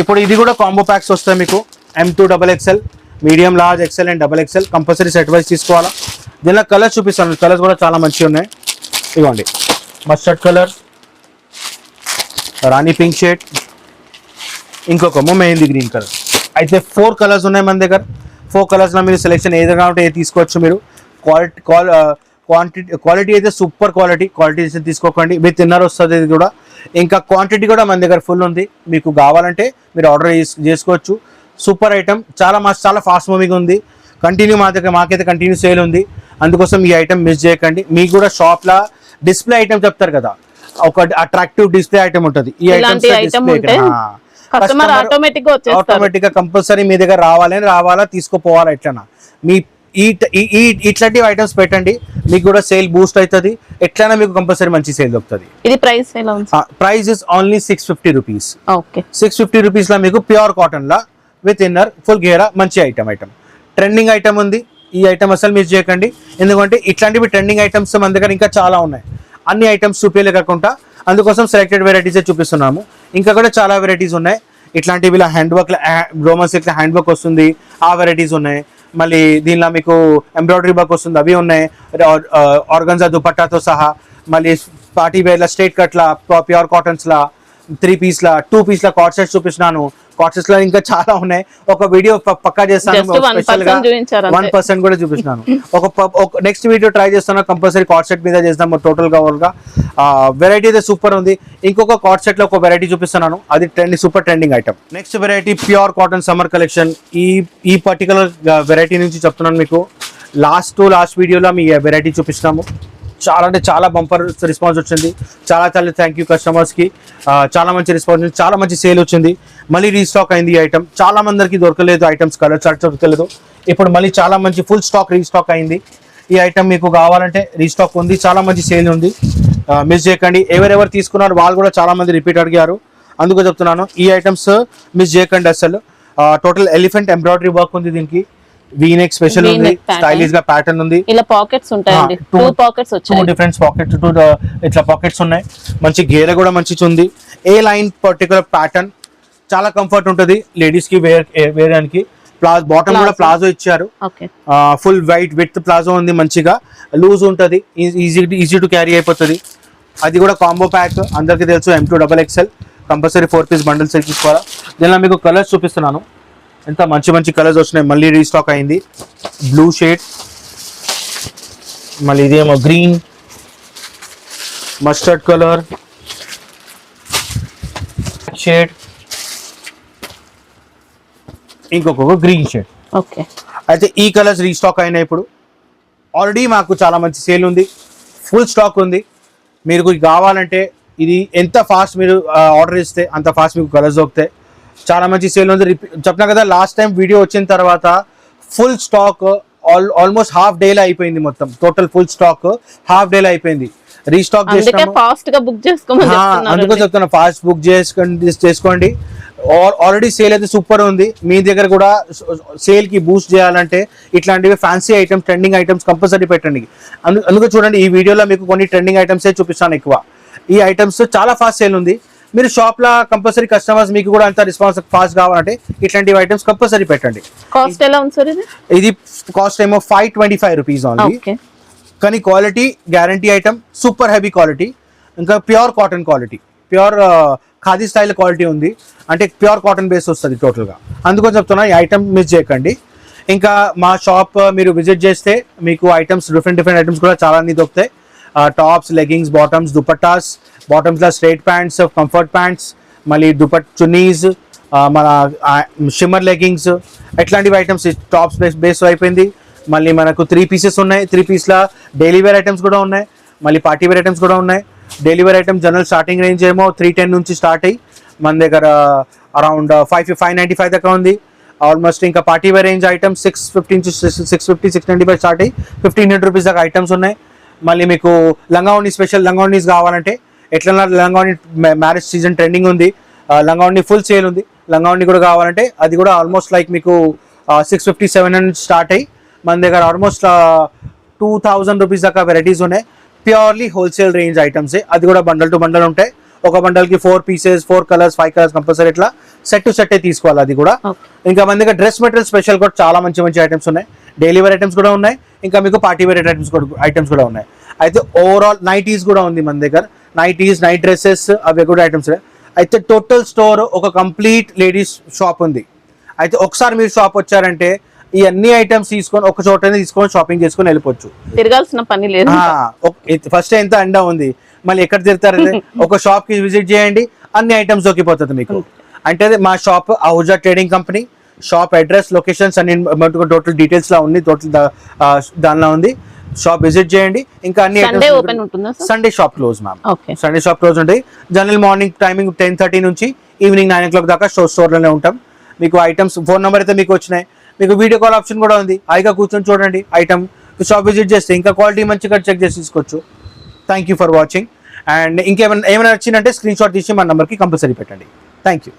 ఇప్పుడు ఇది కూడా కాంబో ప్యాక్స్ వస్తాయి మీకు M2 XXL, medium, large, XL and XXL. Compulsory set wise తీసుకోవాలా. దీనిలో కలర్స్ చూపిస్తాను, కలర్స్ కూడా చాలా మంచిగా ఉన్నాయి. ఇవ్వండి మస్టర్డ్ కలర్, రాణి పింక్ షేడ్, ఇంకొక మెహందీ గ్రీన్ కలర్. అయితే 4 కలర్స్ ఉన్నాయి మన దగ్గర. 4 కలర్స్లో మీరు సెలెక్షన్ ఏదైనా ఉంటే తీసుకోవచ్చు మీరు. క్వాలిటీ అయితే సూపర్ క్వాలిటీ తీసుకోకండి. విత్ ఇన్నర్ వస్తుంది ఇది కూడా. ఇంకా క్వాంటిటీ కూడా మన దగ్గర ఫుల్ ఉంది, మీకు కావాలంటే మీరు ఆర్డర్ చేసుకోవచ్చు. సూపర్ ఐటమ్, చాలా ఫాస్ట్ మూవింగ్ ఉంది. కంటిన్యూ మాకైతే కంటిన్యూ సేల్ ఉంది, అందుకోసం ఈ ఐటమ్ మిస్ చేయకండి. మీకు కూడా షాప్లో డిస్ప్లే ఐటమ్ చెప్తారు కదా, ఒక అట్రాక్టివ్ డిస్ప్లే ఐటమ్ ఉంటుంది. ఈ ఐటమ్ ఆటోమేటిక్ గా కంపల్సరీ మీ దగ్గర రావాలా తీసుకోపోవాలా. ఎట్లనా మీ ఇట్లాంటి ఐటమ్స్ పెట్టండి, మీకు కూడా సేల్ బూస్ట్ అవుతుంది. ఎట్లైనా మీకు కంపల్సరీ మంచి సేల్ దొరుకుతుంది. ఇది price is only 650 rupees. 650 rupees లో మీకు ప్యూర్ కాటన్ లా విత్ ఇన్నర్ ఫుల్ గేరా మంచి ఐటమ్ ట్రెండింగ్ ఐటమ్ ఉంది. ఈ ఐటమ్ అసలు మిస్ చేయకండి, ఎందుకంటే ఇట్లాంటివి ట్రెండింగ్ ఐటమ్స్ మన దగ్గర ఇంకా చాలా ఉన్నాయి. అన్ని ఐటమ్స్ చూపించలేకుండా అందుకోసం సెలెక్టెడ్ వెరైటీస్ చూపిస్తున్నాము. ఇంకా కూడా చాలా వెరైటీస్ ఉన్నాయి. ఇట్లాంటివి hand work, Roman silk hand work వస్తుంది, ఆ వెరైటీస్ ఉన్నాయి. మళ్ళీ దీనిలో మీకు ఎంబ్రాయిడరీ వర్క్ వస్తుంది, అవి ఉన్నాయి. ఆర్గన్జా దుపట్టాతో సహా, మళ్ళీ పార్టీ వేర్ల స్ట్రైట్ కట్ల, ప్యూర్ కాటన్స్లా, 3 పీస్ల, 2 పీస్ల కార్డ్ సెట్స్ చూపిస్తున్నాను. కార్డ్ సెట్స్ లో ఇంకా చాలా ఉన్నాయి. ఒక వీడియో పక్కా చేస్తాను, స్పెషల్ గా 1% కూడా చూపిస్తున్నాను. ఒక నెక్స్ట్ వీడియో ట్రై చేస్తాను, కంపల్సరీ కార్డ్ సెట్ మీద చేస్తాము. టోటల్ గా వెరైటీ అయితే సూపర్ ఉంది. ఇంకొక కార్డ్ సెట్ లో ఒక వెరైటీ చూపిస్తున్నాను, అది super trending item. Next variety pure cotton summer collection. ఈ పర్టికులర్ వెరైటీ నుంచి చెప్తున్నాను మీకు. లాస్ట్ వీడియోలో మీ వెరైటీ చూపిస్తున్నాము. చాలా అంటే చాలా బంపర్ రెస్పాన్స్ వచ్చింది. చాలా థ్యాంక్ యూ కస్టమర్స్కి. చాలా మంచి రెస్పాన్స్, చాలా మంచి సేల్ వచ్చింది. మళ్ళీ రీస్టాక్ అయింది ఈ ఐటమ్. చాలా మందికి దొరకలేదు ఐటమ్స్, కలర్ చార్ట్ దొరకలేదు. ఇప్పుడు మళ్ళీ చాలా మంచి ఫుల్ స్టాక్ రీస్టాక్ అయింది. ఈ ఐటమ్ మీకు కావాలంటే రీస్టాక్ ఉంది, చాలా మంచి సేల్ ఉంది, మిస్ చేయకండి. ఎవరెవరు తీసుకున్నారు వాళ్ళు కూడా చాలా మంది రిపీట్ అడిగారు, అందుకు చెప్తున్నాను. ఈ ఐటమ్స్ మిస్ చేయకండి అసలు. టోటల్ ఎలిఫెంట్ ఎంబ్రాయిడరీ వర్క్ ఉంది, దీనికి వీనెక్ స్పెషల్ ఉంది, స్టైలిష్ గా ప్యాటర్న్ ఉంది. ఇలా పాకెట్స్ ఉంటాయండి, 2 పాకెట్స్ వచ్చాయి, 2 డిఫరెంట్ పాకెట్స్, 2 ఇట్లా పాకెట్స్ ఉన్నాయి. మంచి గేర కూడా మంచి ఉంది. ఏ లైన్ పర్టికులర్ ప్యాటర్న్, చాలా కంఫర్ట్ ఉంటుంది లేడీస్ కి వేయడానికి. బాటమ్ కూడా ప్లాజో ఇచ్చారు, ఫుల్ వైట్ విత్ ప్లాజో ఉంది. మంచిగా లూజ్ ఉంటుంది, ఈజీ టు క్యారీ అయిపోతుంది. అది కూడా కాంబో ప్యాక్, అందరికీ తెలుసు. M2 XXL compulsory 4 piece bundle set తీసుకోవాలా. దీనిలో మీకు కలర్స్ చూపిస్తున్నాను, ఎంత మంచి కలర్స్ వచ్చినాయి. మళ్ళీ రీస్టాక్ అయింది. బ్లూ షేడ్, మళ్ళీ ఇదేమో గ్రీన్, మస్టర్డ్ కలర్ షేడ్, ఇంకొక గ్రీన్ షేడ్. అయితే ఈ కలర్స్ రీస్టాక్ అయినాయి. ఇప్పుడు ఆల్రెడీ మాకు చాలా మంచి సేల్ ఉంది, ఫుల్ స్టాక్ ఉంది. మీరు కావాలంటే ఇది ఎంత ఫాస్ట్ మీరు ఆర్డర్ ఇస్తే అంత ఫాస్ట్ మీకు కలర్స్ దొరుకుతాయి. చాలా మంచి సేల్ ఉంది. చెప్పినా కదా, లాస్ట్ టైం వీడియో వచ్చిన తర్వాత ఫుల్ స్టాక్ ఆల్మోస్ట్ హాఫ్ డేలో అయిపోయింది. మొత్తం టోటల్ ఫుల్ స్టాక్ హాఫ్ డేలో అయిపోయింది. రీస్టాక్ ఫాస్ట్ గా బుక్ చేసుకోమని చెప్తున్నారు. అందుకో చెప్తున్నా, ఫాస్ట్ బుక్ చేసుకోండి. ఆల్రెడీ సేల్ అయితే సూపర్ ఉంది. మీ దగ్గర కూడా సేల్ కి బూస్ట్ చేయాలంటే ఇట్లాంటివి fancy items, trending items compulsory పెట్టండి. అందుకే చూడండి, ఈ వీడియోలో మీకు కొన్ని ట్రెండింగ్ ఐటమ్సే చూపిస్తాను ఎక్కువ. ఈ ఐటమ్స్ చాలా ఫాస్ట్ సేల్ ఉంది. మీరు షాప్ లా కంపల్సరీ కస్టమర్స్ మీకు కూడా అంత రెస్పాన్స్ ఫాస్ట్ కావాలంటే ఇట్లాంటి ఐటమ్స్ కంపల్సరీ పెట్టండి. కాస్ట్ ఎలా ఉంది సార్ ఇది? ఇది కాస్ట్ ఏమో 525 రూపీస్ ఓన్లీ. కానీ quality guarantee item, super heavy quality, ఇంకా pure cotton quality, pure khadi style quality ఉంది. అంటే ప్యూర్ కాటన్ బేస్ వస్తుంది టోటల్గా. అందుకని చెప్తున్నా, ఈ ఐటమ్ మిస్ చేయకండి. ఇంకా మా షాప్ మీరు విజిట్ చేస్తే మీకు ఐటమ్స్ డిఫరెంట్ ఐటమ్స్ కూడా చాలా అన్ని దొరుకుతాయి. టాప్స్, లెగ్గింగ్స్, బాటమ్స్, దుపట్టాస్, బాటమ్స్లో స్ట్రైట్ ప్యాంట్స్, కంఫర్ట్ ప్యాంట్స్, మళ్ళీ చున్నీస్, మన షిమ్మర్ లెగ్గింగ్స్, ఇట్లాంటివి ఐటమ్స్. టాప్స్ బేస్ అయిపోయింది. మళ్ళీ మనకు 3 పీసెస్ ఉన్నాయి. 3 పీస్లో డైలీ వేర్ ఐటమ్స్ కూడా ఉన్నాయి, మళ్ళీ పార్టీ వేర్ ఐటమ్స్ కూడా ఉన్నాయి. Daily wear item general starting range ఏమో 310 నుంచి స్టార్ట్ అయ్యి మన దగ్గర అరౌండ్ 595 దాకా ఉంది ఆల్మోస్ట్. ఇంకా party wear range items 650 695 start అయ్యి 1500 రూపీస్ దాకా ఐటమ్స్ ఉన్నాయి. మళ్ళీ మీకు లంగావణి స్పెషల్ లంగావణీస్ కావాలంటే ఎట్లా లంగావణి మ్యారేజ్ సీజన్ ట్రెండింగ్ ఉంది, లంగావణి ఫుల్ సేల్ ఉంది. లంగావణి కూడా కావాలంటే అది కూడా ఆల్మోస్ట్ లైక్ మీకు 650 700 స్టార్ట్ అయ్యి మన దగ్గర ఆల్మోస్ట్ 2000 రూపీస్ దాకా వెరైటీస్ ఉన్నాయి. ప్యూర్లీ హోల్సేల్ రేంజ్ ఐటమ్సే. అది కూడా బండల్ టు బండల్ ఉంటాయి. ఒక బండల్కి 4 పీసెస్, 4 కలర్స్, 5 కలర్స్ కంపల్సరీ ఇట్లా సెట్ టు సెట్ తీసుకోవాలి. అది కూడా ఇంకా మన దగ్గర డ్రెస్ మెటీరియల్ స్పెషల్ కూడా చాలా మంచి ఐటమ్స్ ఉన్నాయి. డైలీ వేర్ ఐటమ్స్ కూడా ఉన్నాయి. ఇంకా మీకు పార్టీ వేర్ ఐటమ్స్ కూడా ఉన్నాయి. అయితే ఓవరాల్ నైటీస్ కూడా ఉంది మన దగ్గర. నైటీస్, నైట్ డ్రెస్సెస్, అవి కూడా ఐటమ్స్. అయితే టోటల్ స్టోర్ ఒక కంప్లీట్ లేడీస్ షాప్ ఉంది. అయితే ఒకసారి మీరు షాప్ వచ్చారంటే ఈ అన్ని ఐటమ్స్ తీసుకొని ఒక చోటనే తీసుకొని షాపింగ్ చేసుకొని వెళ్ళిపోవచ్చు. తిరగాల్సిన పని లేదు. ఫస్ట్ ఎంత ఎండ ఉంది, మళ్ళీ ఎక్కడ తిరుగుతారు? ఒక షాప్ కి విజిట్ చేయండి, అన్ని ఐటమ్స్ దొరికిపోతుంది మీకు. అంటే మా shop Ahuja trading company. Shop address, locations అన్ని టోటల్ డీటెయిల్స్ లా ఉంది, టోటల్ దానిలో ఉంది. షాప్ విజిట్ చేయండి. ఇంకా అన్ని Sunday shop close ma'am. Sunday shop close ఉంటాయి. జనరల్ మార్నింగ్ టైమింగ్ 10:30 నుంచి ఈవినింగ్ 9 o'clock దాకా స్టోర్లోనే ఉంటాం. మీకు ఐటమ్స్ ఫోన్ నెంబర్ అయితే మీకు వచ్చినాయి. మీకు వీడియో కాల్ ఆప్షన్ కూడా ఉంది. హాయిగా కూర్చొని చూడండి ఐటమ్. షాప్ విజిట్ చేస్తే ఇంకా క్వాలిటీ మంచిగా చెక్ చేసి తీసుకోవచ్చు. Thank you for watching. And ఇంకేమైనా నచ్చిందంటే స్క్రీన్ షాట్ తీసి మన నెంబర్కి కంపల్సరీ పెట్టండి. Thank you.